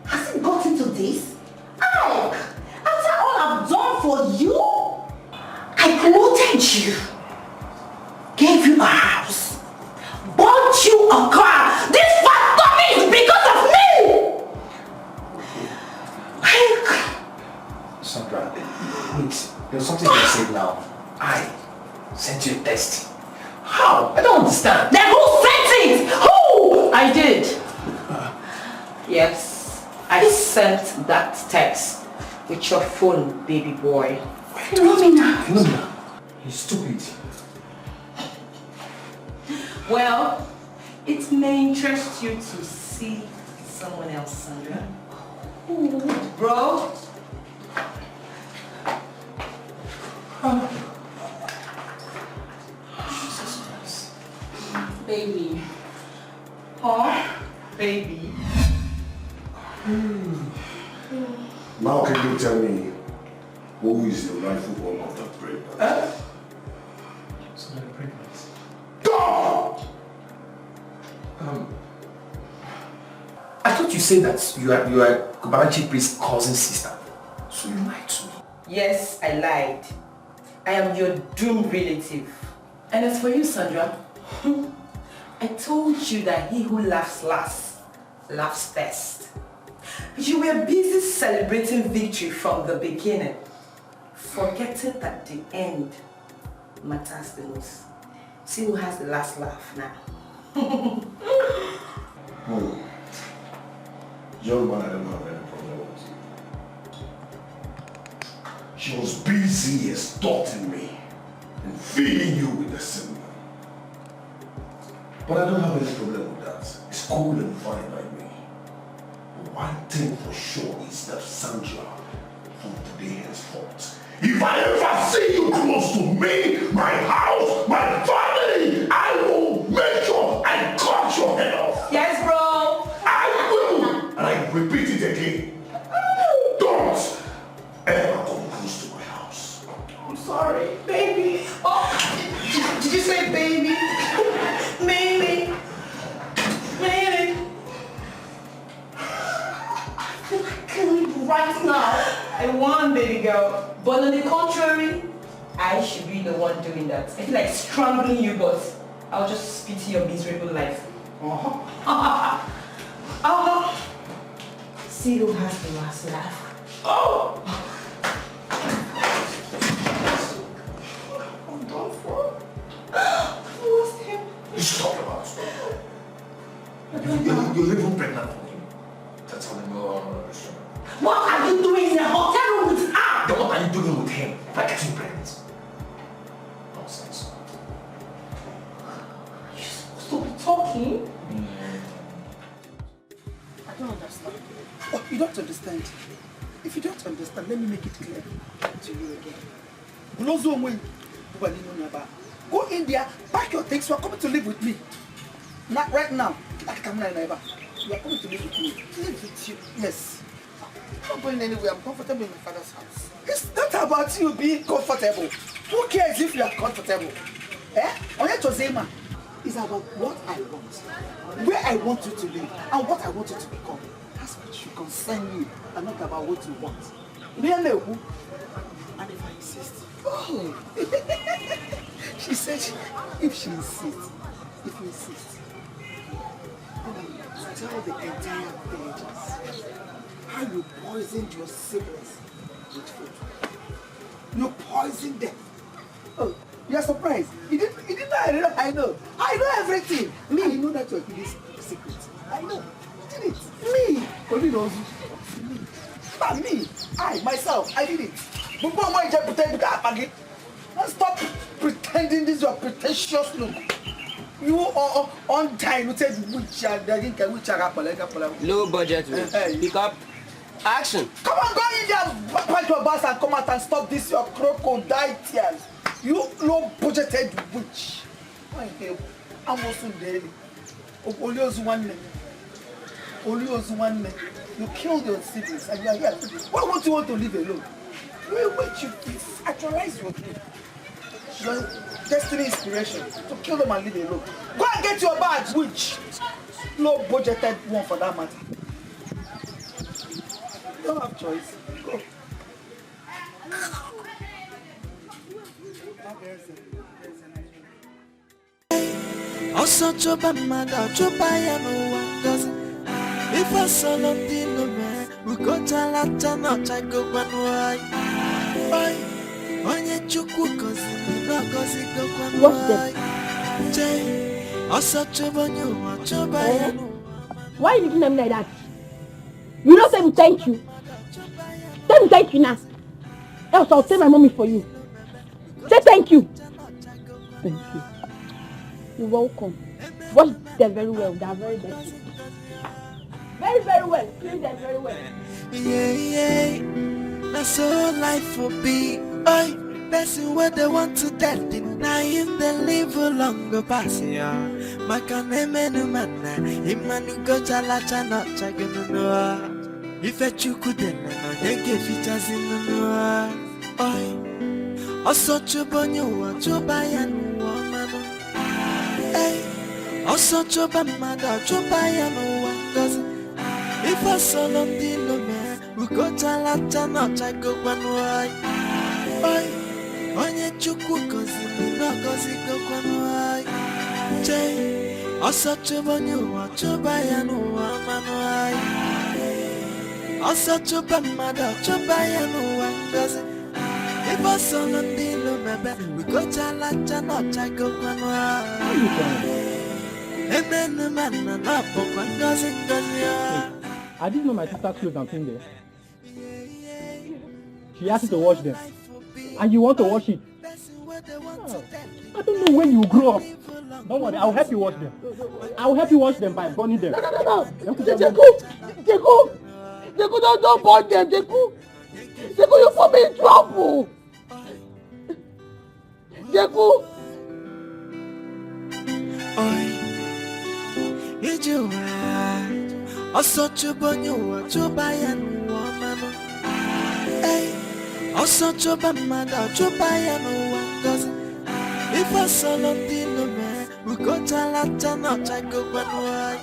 Has it gotten to this? After all I've done for you, I promoted you, gave you a house, bought you a car. This factory is because of me! Sandra, wait. There's something you said now. I sent you a text. How? I don't understand. Then who sent it? Who? I did. Yes, I sent that text with your phone, baby boy. Philomena. You're stupid. Well, it may interest you to see someone else, Sandra. Bro. Jesus Christ. Baby. Huh? Baby. Now can you tell me who is the rightful owner of that bread? So you're pregnant. God! I thought you said that you are Kubanachi Priest's cousin sister. So you lied to me. Yes, I lied. I am your doomed relative. And as for you, Sandra, I told you that he who laughs last, laughs first. You were busy celebrating victory from the beginning, forgetting that the end matters the most. See who has the last laugh now. Young man, I don't have any problem with you. She was busy extorting me and feeding you with the sin. But I don't have any problem with that. It's cool and fine by me. But one thing for sure is that Sandra, from today henceforth, if I ever see you close to me, my house, my family, I will make sure I cut your head off. Yes, bro. I will. And I repeat it again. Don't ever come close to my house. I'm sorry, baby. Oh, did you say baby? Baby. Baby. I feel like killing you right now. I won, baby girl. But on the contrary, I should be the one doing that. I feel like strangling you, but I'll just spit in your miserable life. See who has the last laugh. Oh! I'm done for. I lost him. You should talk about it. You're even pregnant for him. That's how they know. What are you doing in a hotel room with her? Then what are you doing with him by getting pregnant? Nonsense. You're supposed to be talking. I don't understand. Oh, you don't understand. If you don't understand, let me make it clear to you again. Go in there, pack your things, you are coming to live with me. Not right now. You are coming to live with me. Live with you. Yes. I'm not going anywhere. I'm comfortable in my father's house. It's not about you being comfortable. Who cares if you are comfortable? It's about what I want, where I want you to live, and what I want you to become. That's what should concern you, and not about what you want. And if I insist? Oh! She said if she insists, if you insist, tell the entire villagers how you poisoned your siblings with food. You poisoned them. Oh, you're surprised. You didn't know. I know everything. Me, I know that you're keeping secret. I know. You did it. Me. Only knows you. Me. Not me. I, myself, I did it. But why you just pretend to get stop pretending this your pretentious look. You are on time. You said which low budget. Pick up. Action. Come on, go in there, pack your bags and come out and stop this your crocodile tears. You low budgeted witch. I'm also dead. Only one name. You killed your siblings and you are here. Why won't you want to live alone? You wait, you actualize your dream. Your destiny inspiration to kill them and live alone. Go and get your badge, witch. Low budgeted one for that matter. You don't have choice. Go. Also choba mada choba ya no one does. If I saw nothing no man, we go to Lata not I go one way. Onye chukwu kozi no kozi go one way. Jay, also choba nyo choba ya no. Why are you looking at me like that? You don't say me thank you. Tell me thank you now. Else I'll tell my mommy for you. Say thank you. Thank you. You're welcome. Wash them very well. They are very dirty. Very, very well. Clean them very well. Yeah. That's all life will be. Oi, that's what they want to death. Denying they live longer past ya. Makane menu mana. Imanu go chalacha not chagano noa. If a chukudena no denge features in the noa. Oi, also chubonyo chubayan woman. Hey, also chubamada chubayan woman. If I saw nothing no man, we go to Lata not I go one way. Oi, onye chukwu kozi no kozi go one way. Jay, also chubonyo chubayan woman. Also chubamada chubayan woman. If I saw nothing no man, we go to Lata not I go one way. And then the man and up one doesn't go. I didn't know my sister's clothes and things there. She asked you to wash them. And you want to wash it. Oh, I don't know when you grow up. Don't worry, I'll help you wash them. I'll help you wash them by burning them. No. Jeku, don't burn them, Jeku. Jeku, you put me in trouble. Jeku. Also chubonyo chubayan woman. Hey, also chubamada chubayan woman. If I saw nothing no man, we go to Lata not I go one way.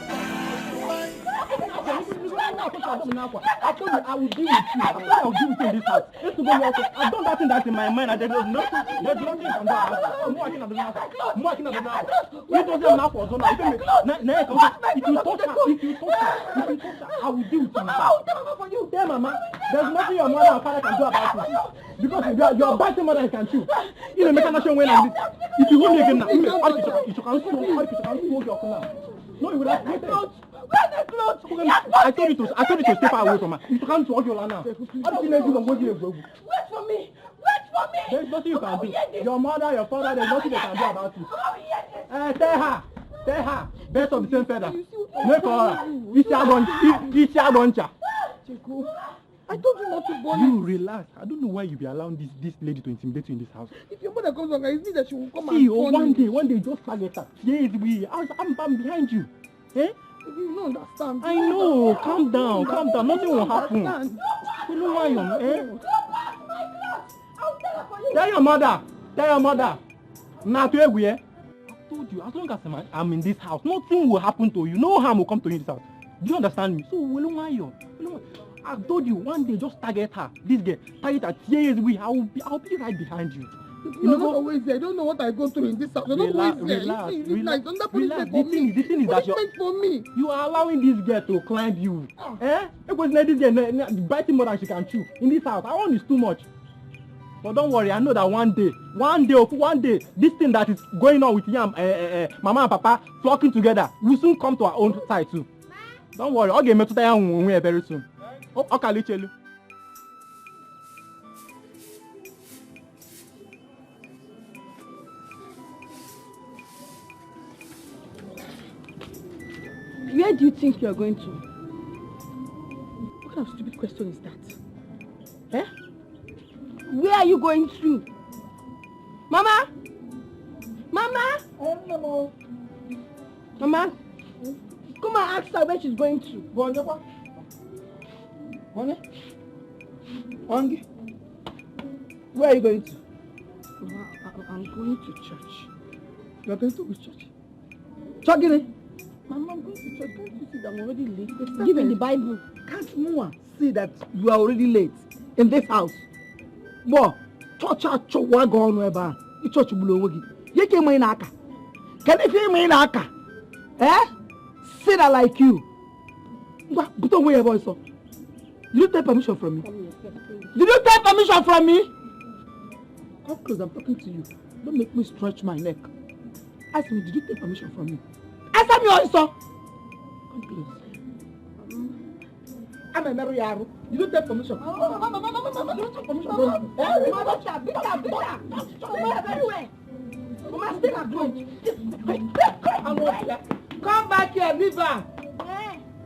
I told you I would deal with you. I told you I would deal with you in this house. I've done that thing that's in my mind and there's nothing you can do about it. I'm working at the house. You don't have enough for Zona. If you touch her, I will deal with you. I will tell mama for you. Tell mama, there's nothing your mother and father can do about it. Because you're biting mother and can chew. You know, make a nation when I'm this. If you hold me again now, you can't smoke your phone now. No, you would have waited. I told you to stay far away from her. You can't walk your land now. Wait for me. There's nothing you can do. Your mother, your father, there's nothing they can do about it. Tell her. Best of the same feather. Make her. I told you not to burn. You relax. I don't know why you be allowing this lady to intimidate you in this house. If your mother comes on, it's me that she will come and one day, just target her. Yes, I'm behind you. Eh? You don't understand. I know. Calm down. Nothing will happen. You know why you're Tell your mother. Now to where? I told you, as long as I'm in this house, nothing will happen to you. No harm will come to you in this house. Do you understand me? So, I told you one day, just target her. This girl, target her. Tears we. I'll be right behind you. You know, always there. I don't know what I go through in this house. I don't always there. Relax. The thing is that for me. You are allowing this girl to climb you. Eh? It was like this girl biting more than she can chew in this house. I want is too much. But don't worry, I know that one day, this thing that is going on with Yam, Mama and Papa flocking together will soon come to our own side too. Don't worry, I'll get me to the very soon. Okay, let's tell you. Where do you think you are going to? What kind of stupid question is that? Eh? Where are you going to? Mama? Mama? Mama? Come and ask her where she's going to. Where are you going to? I'm going to church. You are going to which church? Church? Mama, I'm going to church. Can't you see that I'm already late? Give in the Bible. Can't Noah see that you are already late in this house? Boy, church wago on weba. You church bulo wogi. You came in aka. Can you feel me in aka? Eh? Say that like you. But don't worry about so. Did you take permission from me? Did you take permission from me? Come close, I'm talking to you. Don't make me stretch my neck. Ask me, did you take permission from me? Answer me also. Come close. I'm a Mary Yaro. You don't take permission. Mama, you don't take permission. Mama, stay at home. Come back here, leave her.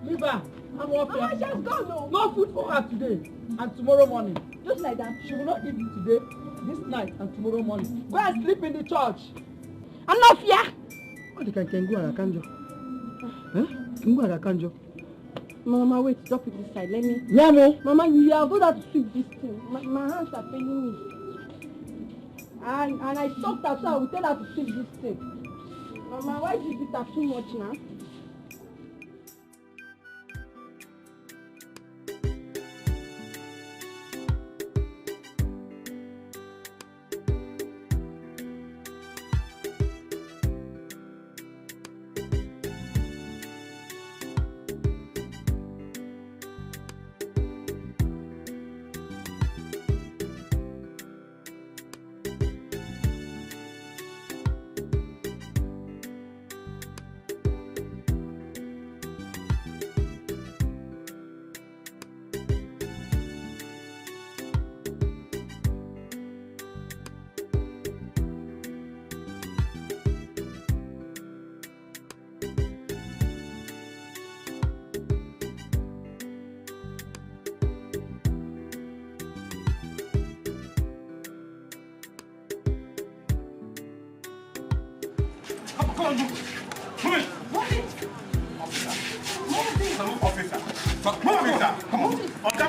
Leave her. I'm off here. Mama, just go. No food for her today and tomorrow morning. Just like that. She will not eat today, this night, and tomorrow morning. Go and sleep in the church. I'm not here. What can go and Akanjo? Huh? Can go and Akanjo? Mama, wait, stop it this side. Let me. Yeah, me. Mama, you are good at sweep this thing. My hands are paining me. And I stopped her, so I will tell her to sweep this thing. Mama, why did you beat her too much now?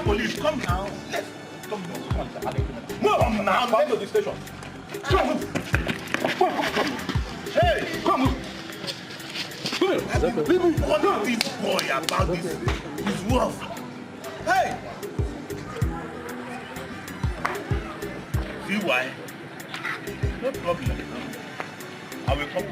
Police, come now. Let's come on, now. Come to the station. Come. Hey, come. People wonder this boy about his wolf. Hey. See why? No problem. I will come.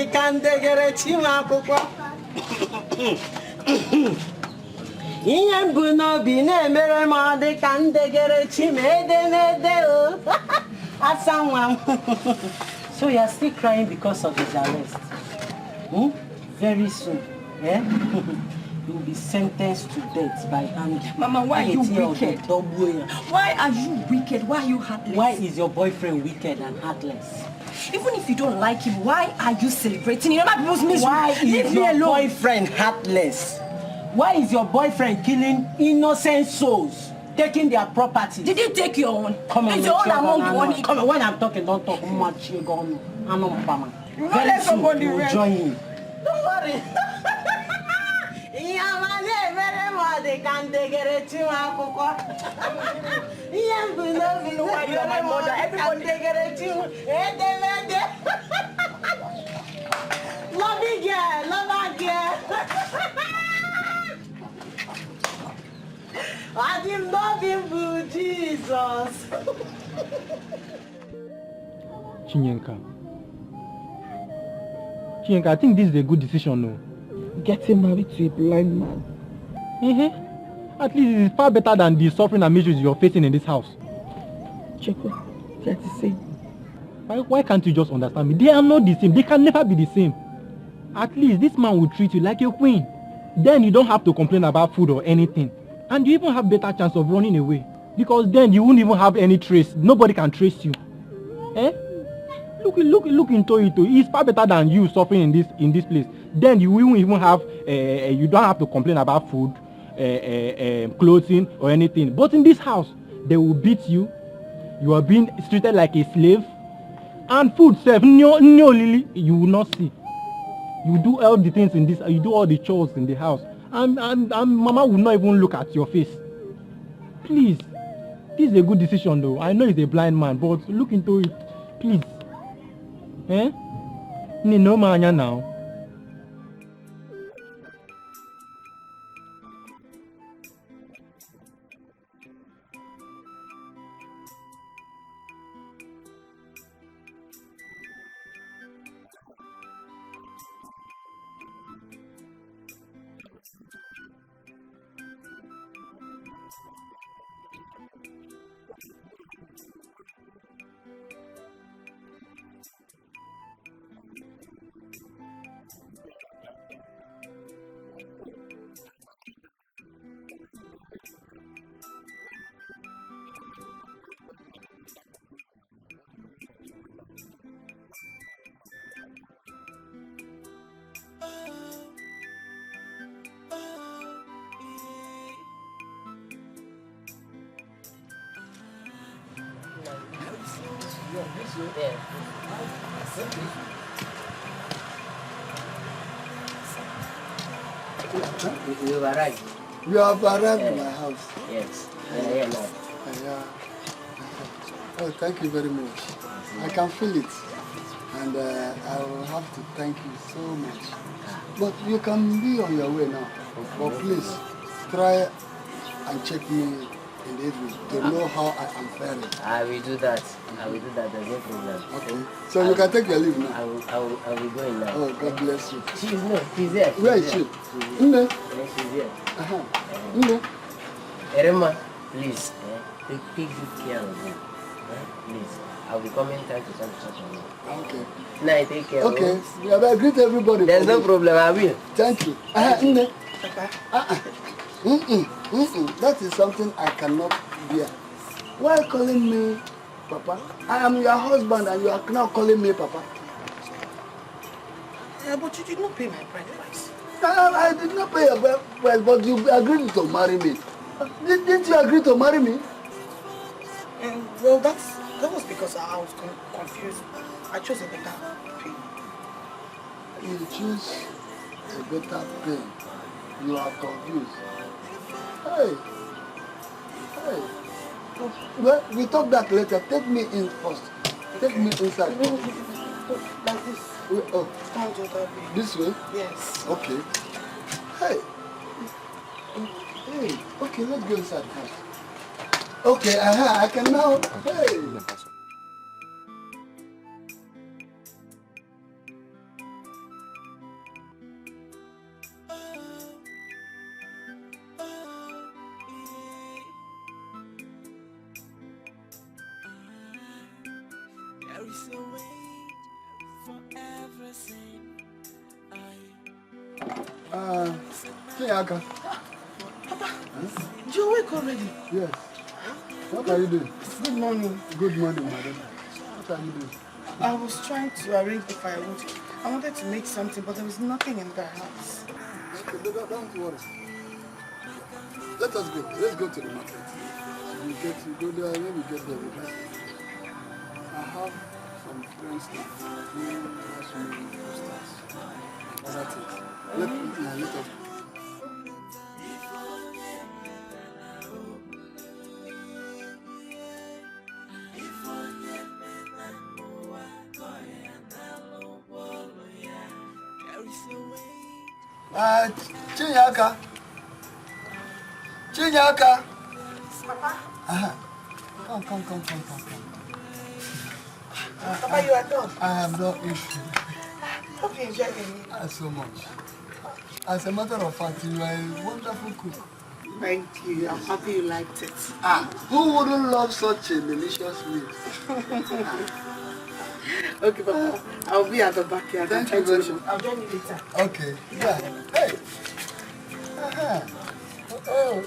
dị ka ndegere chinwe akwụkwọ. Ihe mbụ n'obi na-emere m ọ dị ka ndegere chime edemede o. Asa nwa m. So you are still crying because of his arrest? Very soon, eh? You will be sentenced to death by hanging. Mama, why are you wicked? Why are you wicked? Why are you heartless? Why is your boyfriend wicked and heartless? Even if you don't like him, why are you celebrating? You know my people's misery. Why is your boyfriend heartless? Why is your boyfriend killing innocent souls, taking their property? Did he take your own? Come on, it's your own among money. Come on, when I'm talking, don't talk much. You're going to Very soon, you will join him. Don't worry. Loving girl, lover girl. I did love him for Jesus. Chinyenka, I think this is a good decision, no? Getting married to a blind man. At least it's far better than the suffering and miseries you're facing in this house. Cheko, that's the same. Why can't you just understand me? They are not the same. They can never be the same. At least this man will treat you like a queen. Then you don't have to complain about food or anything. And you even have better chance of running away. Because then you won't even have any trace. Nobody can trace you. Look into it. It's far better than you suffering in this place. Then you won't even have you don't have to complain about food, clothing or anything. But in this house, they will beat you. You are being treated like a slave. And food serve, Lily, you will not see. You do all the things in this, you do all the chores in the house. And Mama will not even look at your face. Please. This is a good decision though. I know he's a blind man, but look into it. Please. No man now. You arrived. You have arrived in my house. Yes. Yeah. Oh, thank you very much. I can feel it. And I will have to thank you so much. But you can be on your way now. But please, try and check me in the evening to know how I am faring. I will do that. There's no problem. Okay. So you can take your leave now. I will be going now. Oh, God bless you. She's there. Where is she? Yes, she's here. Erema, please, take good care of him. Please, I'll be coming time to time to talk to you. Okay. Now, take care. Okay. Yeah, greet everybody. There's no problem, I will. Thank you. That is something I cannot bear. Why calling me Papa? I am your husband and you are now calling me Papa. Yeah, but you did not pay my bride price. I did not pay your bride price, but you agreed to marry me. Didn't you agree to marry me? Well, that was because I was confused. I chose a better pay. You choose a better pay. You are confused. Hey. Well, we talk that later. Take me in first. Take me inside. Like this. Oh. Stand your other way. This way? Yes. Okay. Hey. Okay, let's go inside first. Okay, I can now. Hey. is a way for everything. Chinyaka. Papa, you awake already? Yes. What are you doing? Good morning. Good morning, madam. What are you doing? I was trying to arrange the firewood. I wanted to make something, but there was nothing in the house. Okay, don't worry. Let us go. Let's go to the market. We go there, when we get there, we buy. I have some friends that do national posters. Other things. Let us go. Chinyaka. Chinyaka. Papa. Come. Papa, you are done. I am not eating. Hope you enjoy the meal. So much. As a matter of fact, you are a wonderful cook. Thank you. I'm happy you liked it. Who wouldn't love such a delicious meal? Okay, Papa. I'll be at the backyard. Thank you very much. I'll join you later. Okay. Yeah. Hey. Oh.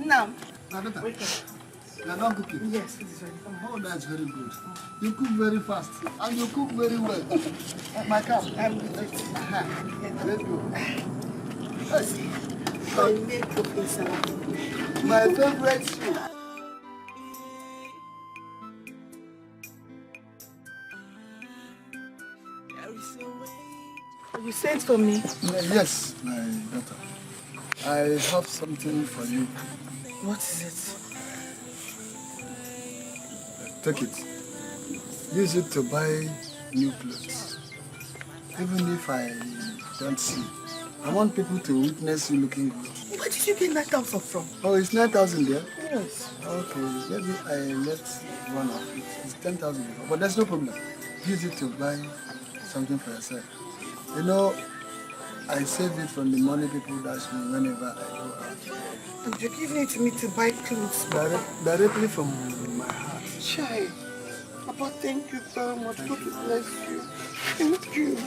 Now, you're not cooking? Yes, it is ready. Oh, that's very good. You cook very fast and you cook very well. My cup. I'm with it. Let's go. I made cooking salad. My favorite soup. You sent for me? Yes, my daughter. I have something for you. What is it? Take it. Use it to buy new clothes. Even if I don't see. I want people to witness you looking good. Where did you get 9,000 from? Oh, it's 9,000 there? Yes. Okay, maybe I left one of it. It's 10,000 before, but there's no problem. Use it to buy something for yourself. You know, I save it from the money people dash me whenever I go out. And you're giving it to me to buy clothes, Papa? Directly from my heart. Chai. Papa, thank you so much. God bless you. Thank you.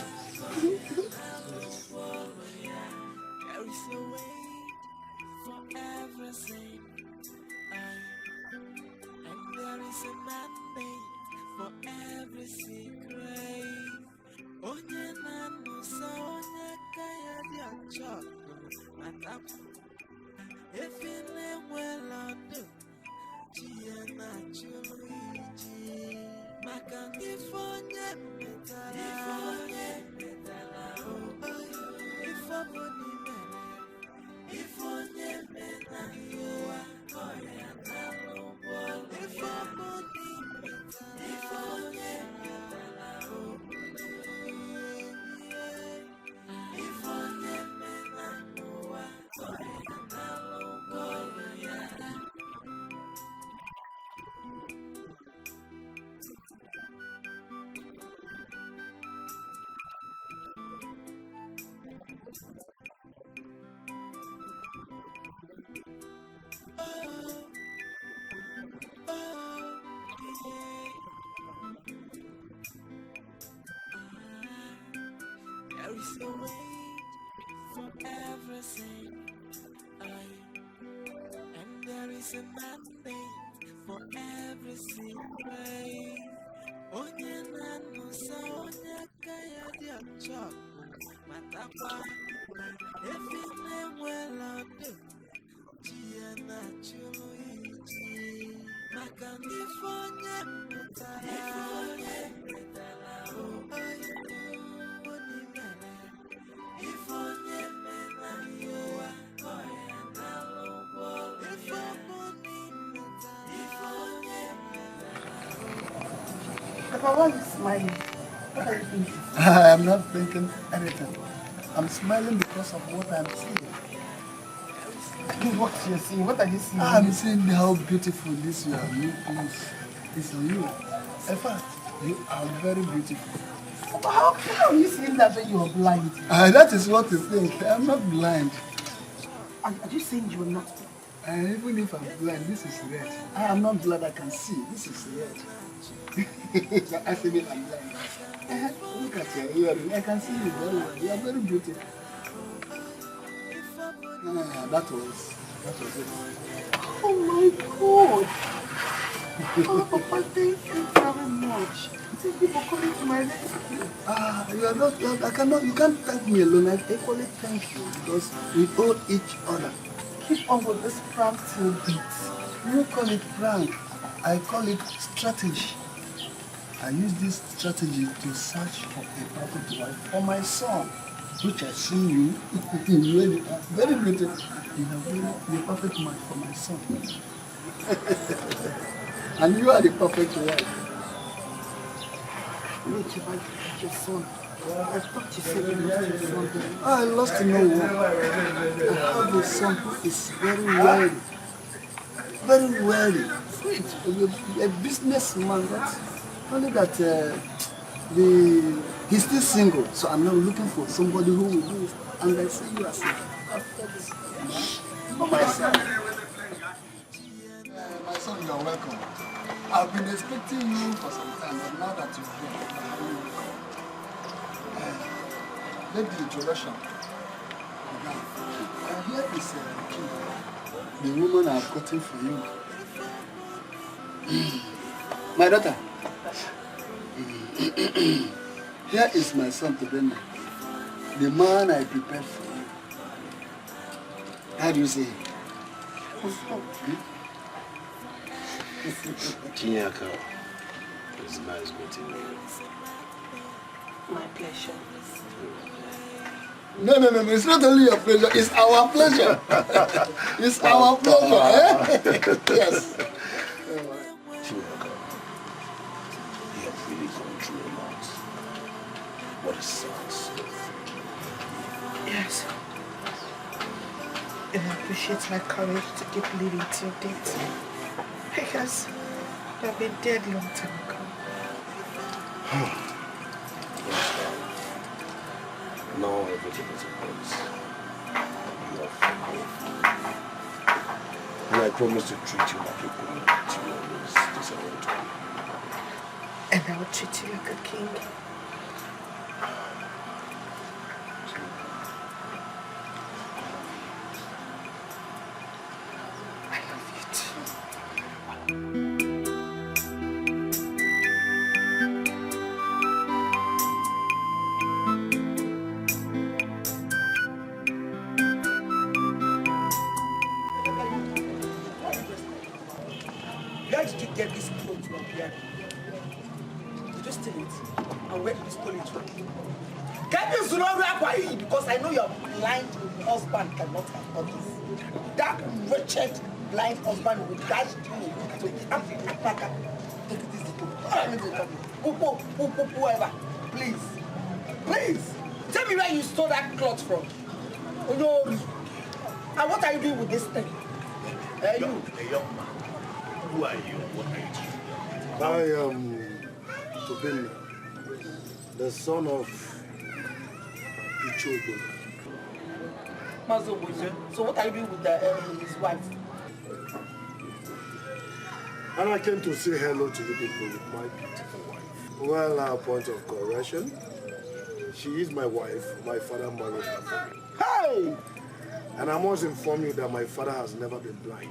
There is a way for everything. And there is a mandate for every secret. Onye na nusa onye kaya dia chop. Matap. Efile mwela do. Chie na chuluiji. Maka ifonye metala. Ifonye metala. Ifoboni mere. Ifonye mena yuwa. Koya na lubo. Ifoboni metala. Ifonye metala. Ifonye mena yuwa. Koya na lubo. There is a way for everything, and there is a mandate for every secret. Onye na nusa onye kaya dia chop matapa. Efile mwela do. Chie na chuluiji. Maka ifonye metala. Ifonye metala. Oni mere. Ifonye mena yuwa. Koya na lubo. Ifoboni metala. Ifonye Papa, why are you smiling? What are you thinking? I am not thinking anything. I'm smiling because of what I'm seeing. What you're seeing? What are you seeing? I'm seeing how beautiful this your new clothes is on you. In fact, you are very beautiful. How can you saying that when you are blind? That is what you think. I'm not blind. Are you saying you are not? Even if I'm blind, this is red. I am not blind, I can see. This is red. So I feel I'm blind. Look at your earring. I can see you very well. You are very beautiful. That was it. Oh my God! Oh, Papa, thank you very much. Thank you for coming to my rescue. You can't thank me alone. I equally thank you because we owe each other. Keep on with this prank till beats. You call it prank. I call it strategy. I use this strategy to search for a perfect wife for my son, which I see you. You are very beautiful. You have been the perfect wife for my son. And you are the perfect wife. Wait, your son. I thought you said you lost your son. I lost no one. I have a son who is very wealthy. Very wealthy. A businessman. That's only that he's still single. So I'm now looking for somebody who will do it. And I see you as a perfect for my son. My son, you are welcome. I've been expecting you for some time, but now that you're here, let the introduction. Here is the woman I've gotten for you. My daughter. Here is my son Tobena, the man I prepared for you. How do you say? Chinyaka, it's nice meeting you. My pleasure. No, it's not only your pleasure, it's our pleasure. It's our pleasure, eh? Yes. Chinyaka, you have really gone through a lot. What a sad story. Yes. And I appreciate my courage to keep living till date. Because I've been dead long time ago. Now everything is in place. You are free. And I promise to treat you like a queen that you always desired to be. And I will treat you like a king. I love you too. Where did you get this clothes from here? Did you steal it? And where did you steal it from? Get this wrong because I know your blind husband cannot afford this. That wretched blind husband will dash you to Africa. Take it easy. Whoever. Please. Tell me where you stole that cloth from. Oh no. And what are you doing with this thing? Hey, you. Hey, young man. Who are you? What are you doing? I am Tobena, the son of Uju Okoli. So what are you doing with his wife? And I came to say hello to you people with my beautiful wife. Well, point of correction, she is my wife. My father married her. Hey! And I must inform you that my father has never been blind.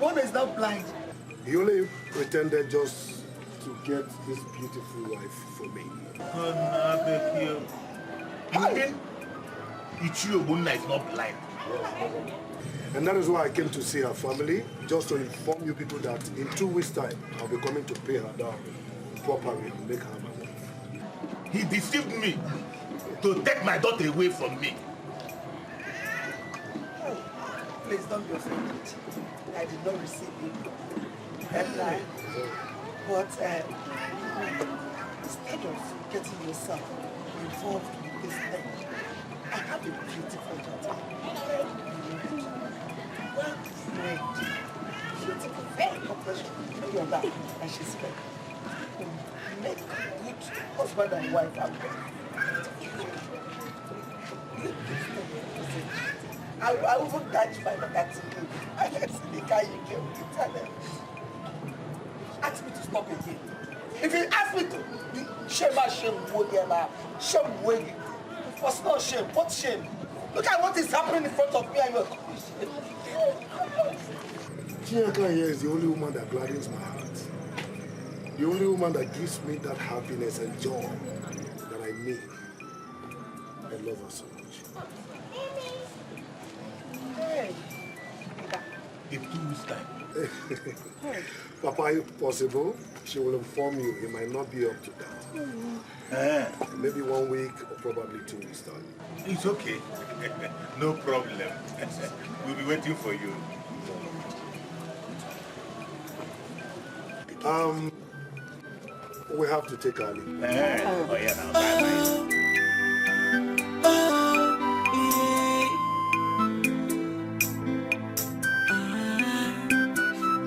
One is not blind. He only pretended just to get this beautiful wife for me. Ichiyobunna is not blind. And that is why I came to see her family, just to inform you people that in 2 weeks' time, I'll be coming to pay her down properly and make her my wife. He deceived me to take my daughter away from me. Please don't be offended. I did not receive you. But instead of getting yourself involved with this thing, I have a beautiful daughter. Very compassionate. mother, and she's pregnant. Make good husband and wife out there. I will even catch my mother to you. I can see the guy you came to tell them. Ask me to stop again. If you ask me to, shame, shame, what's not shame? What shame? Look at what is happening in front of me and you're Chinyaka here is the only woman that gladdens my heart. The only woman that gives me that happiness and joy that I need. I love her so much. Hey. In 2 weeks' time. Papa, if possible, she will inform you. It might not be up to that. Maybe 1 week or probably 2 weeks' time. It's okay. No problem. We'll be waiting for you. We have to take our leave. Oh yeah, now bye-bye.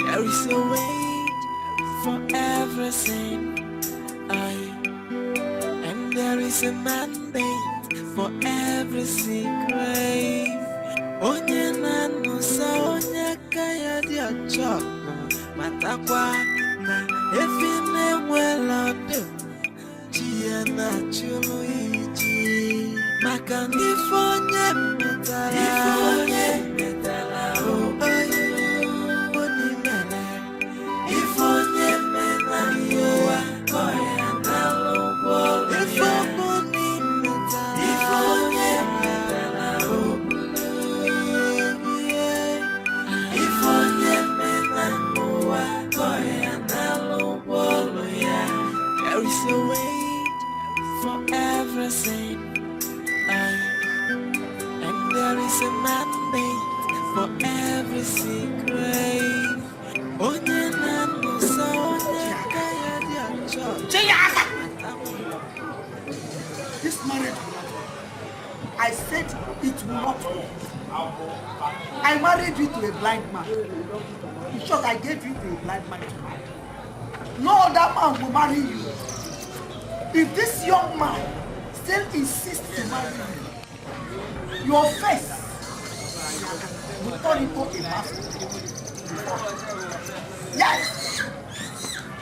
There is a wait for everything, and there is a mandate for every secret. Onye na nusa onye kaya di achoko matakwa na efine mwela do chia na chulu iji maka nifonye metala o oni mene ifonye mena yoa koya na lobo ifoni metala ifonye metala o ifonye mena yoa koya na lobo ya. There is a wait for everything, and there is a mandate for every secret. Onye na nusa onye kaya di acho. This marriage, I said it will not work. I married you to a blind man. In short, I gave you to a blind man to marry. No other man will marry you. If this young man still insists to marry you, your face will turn into a mask. Yes!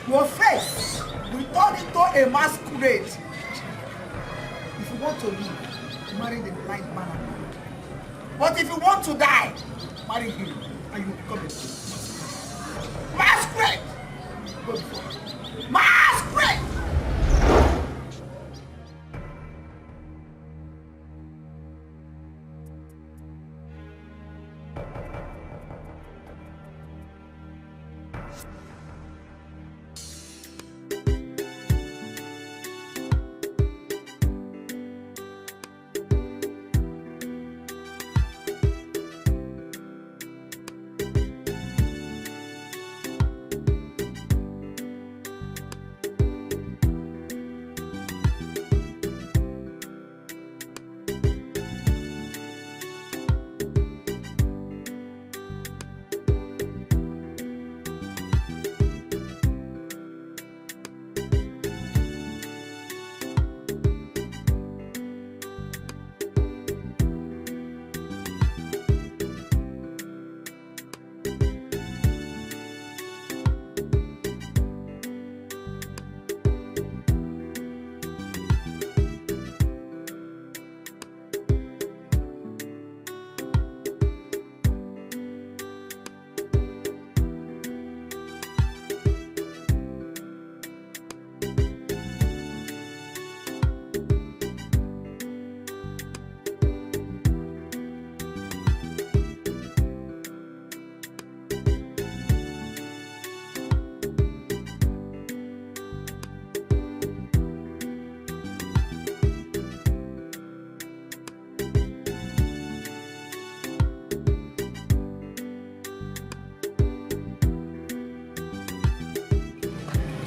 Your face will turn into a masquerade. If you want to live, marry the blind man. But if you want to die, marry him and you become a masquerade. Masquerade!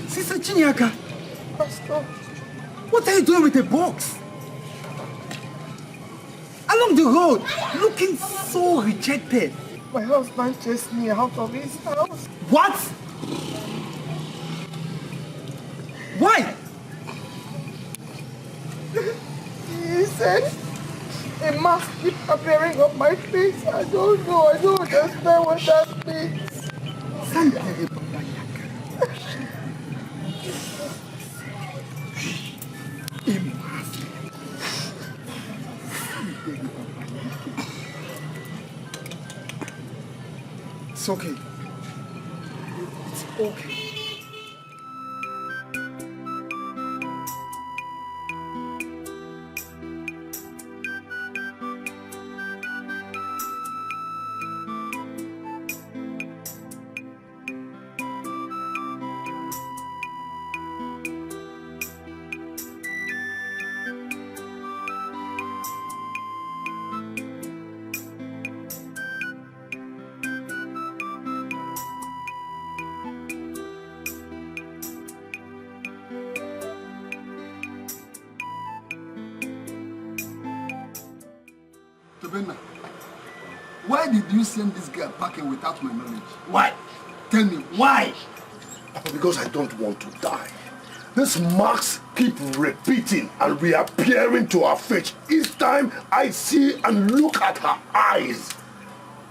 Sister Chinyaka, what are you doing with a box? Along the road, looking so rejected. My husband chased me out of his house. What? Why? He said a mask keeps appearing on my face. I don't know. I don't understand what that means. It's okay. It's okay. Why did you send this girl packing without my knowledge? Why? Tell me, why? Because I don't want to die. These marks keep repeating and reappearing to her face each time I see and look at her eyes.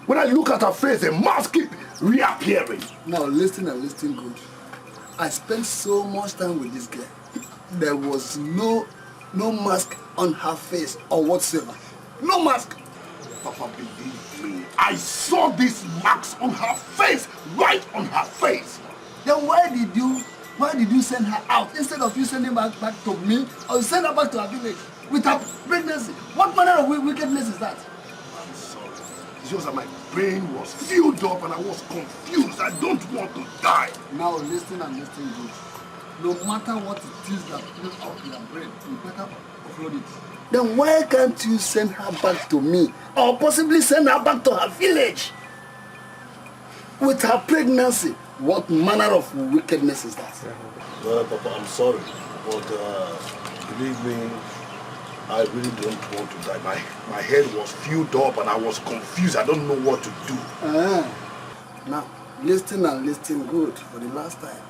When I look at her face, the marks keep reappearing. Now listen and listen good. I spent so much time with this girl. There was no mask on her face or whatsoever. No mask. Papa, believe me, I saw these marks on her face, right on her face. Then why did you send her out instead of you sending her back to me or you send her back to her village with her pregnancy? What manner of wickedness is that? I'm sorry. It's just that my brain was filled up and I was confused. I don't want to die. Now listen and listen good. No matter what it is that fills up your brain, you better offload it. Then why can't you send her back to me or possibly send her back to her village with her pregnancy? What manner of wickedness is that? Well, Papa, I'm sorry, but believe me, I really don't want to die. My head was filled up and I was confused. I don't know what to do. Now, listen and listen good for the last time.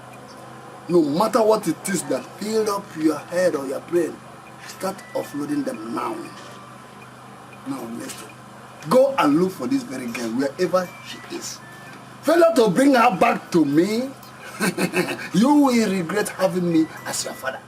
No matter what it is that filled up your head or your brain, start offloading them now. Now listen. Go and look for this very girl wherever she is. Failure to bring her back to me, you will regret having me as your father.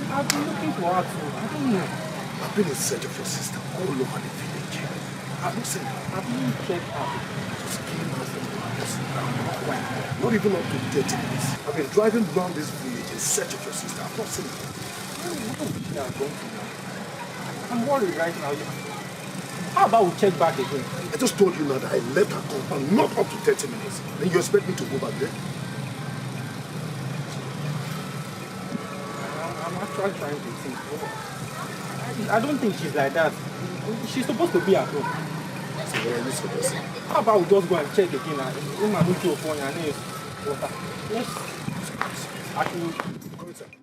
I've been looking for her too. I don't know. I've been in search of your sister all over the village. Listen, Have you checked out? just came out from the house now. Not even up to 30 minutes. I've been driving around this village in search of your sister. I've not seen her. Yeah, don't do that. I'm worried right now. How about we check back again? I just told you now that I left her compound not up to 30 minutes. Then you expect me to go back there? I'm actually trying to think. I don't think she's like that. She's supposed to be at home. So what are you suggesting? How about we just go and check again? Yes. Actually, come inside.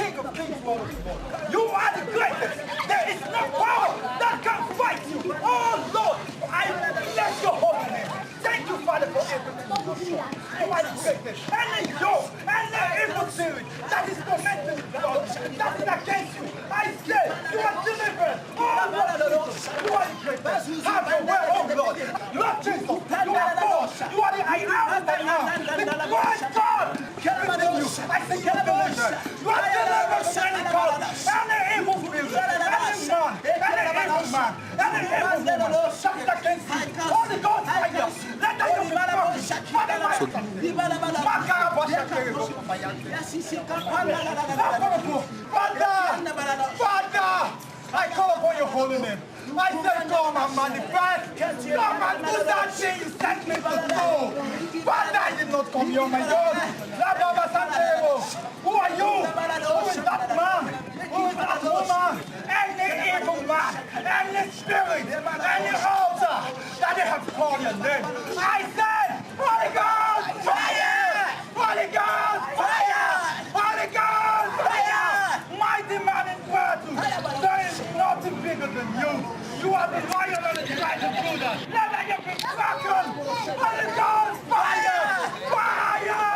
king of kings, Lord of lords. You are the greatest. There is no power that can fight you. Oh Lord, I bless your holy name. Thank you, Father, for everything you have done. You are the greatest. Any yoke, any evil spirit that is tormenting you, Lord, that is against you, I say you are delivered. Oh Lord Jesus, you are the greatest. Have your way, oh Lord. Lord Jesus, you are God. You are the I am that I am. The Christ God. Within you, I see you delivered. You are delivered from any cause, any evil spirit, any man, any evil man, any evil woman, just against you. Holy Ghost fire. Let them be Father, I call upon your holy name. I said, come and manifest. Come and do that thing you sent me to do. Father, I did not come here, my God. Who are you? Who is that man? Who is that woman? Any evil man, any spirit, any altar that they have called your name. I said, Holy Ghost, fire! Holy Ghost, fire! Holy Ghost, fire! Mighty man in battle. There is nothing bigger than you. You are the lion of the tribe of Judah. Never you be broken. Holy Ghost, fire! Fire!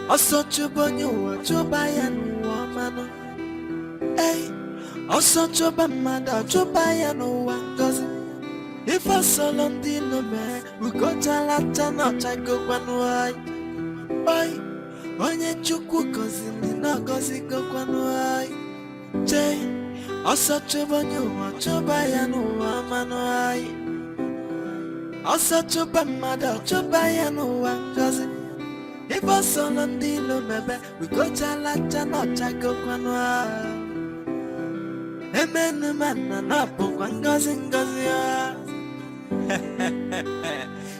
Also chuba nyuwa chuba ya nuwa mano. Hey, also chuba mada chuba ya nuwa ngozi. If I solo ndino me, we go chalata no chago kwanuai. Oi, onye chukwu kozi ni no gozi go kwanuai. Jay, also chuba nyuwa chuba ya nuwa mano ai. Also chuba mada chuba ya nuwa ngozi. If I saw Nandilo Mebe, we go Chalata, not Chago Quanoa. Amen, man, and up on Gazing Gazia.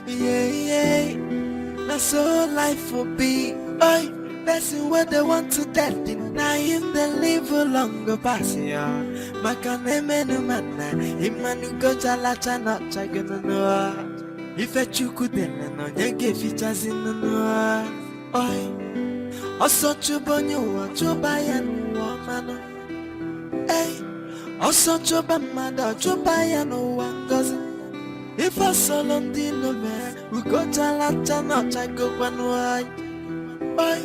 Yeah, that's all life will be. Oi, that's what they want to death, denying they live longer pass. Makaneme, man, Imanu go Chalata, not Chaganoa. If I could then, no, you give it as in the noir. Oi, also chubonyo, chubayan woman. Hey, also chubamada, chubayan one cousin. If I saw Londino man, we go to Lata, not I go one way. Oi,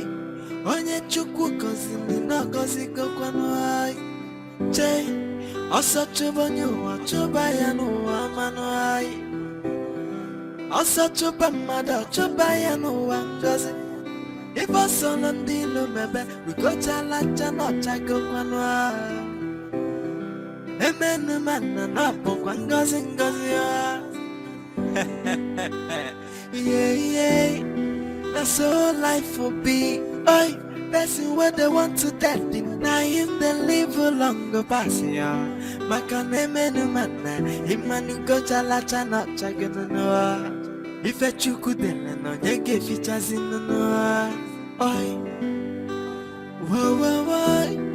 onye chukwu cousin, no cousin go one way. Jay, also chuba nyuwa, chuba ya nuwa manuai. Also chuba mada, chuba ya nuwa ngozi. If I saw Nandino bebe, we go chalacha no chago kwanwa. Emenu mana na po kwangozi ngozi ya. Yeah, that's all life will be. Oi, person what they want to death, deny him they live longer pass ya. Makane menu mana, imanu go chalacha no chago no. If a chuku then no features in the noir. Oi, whoa,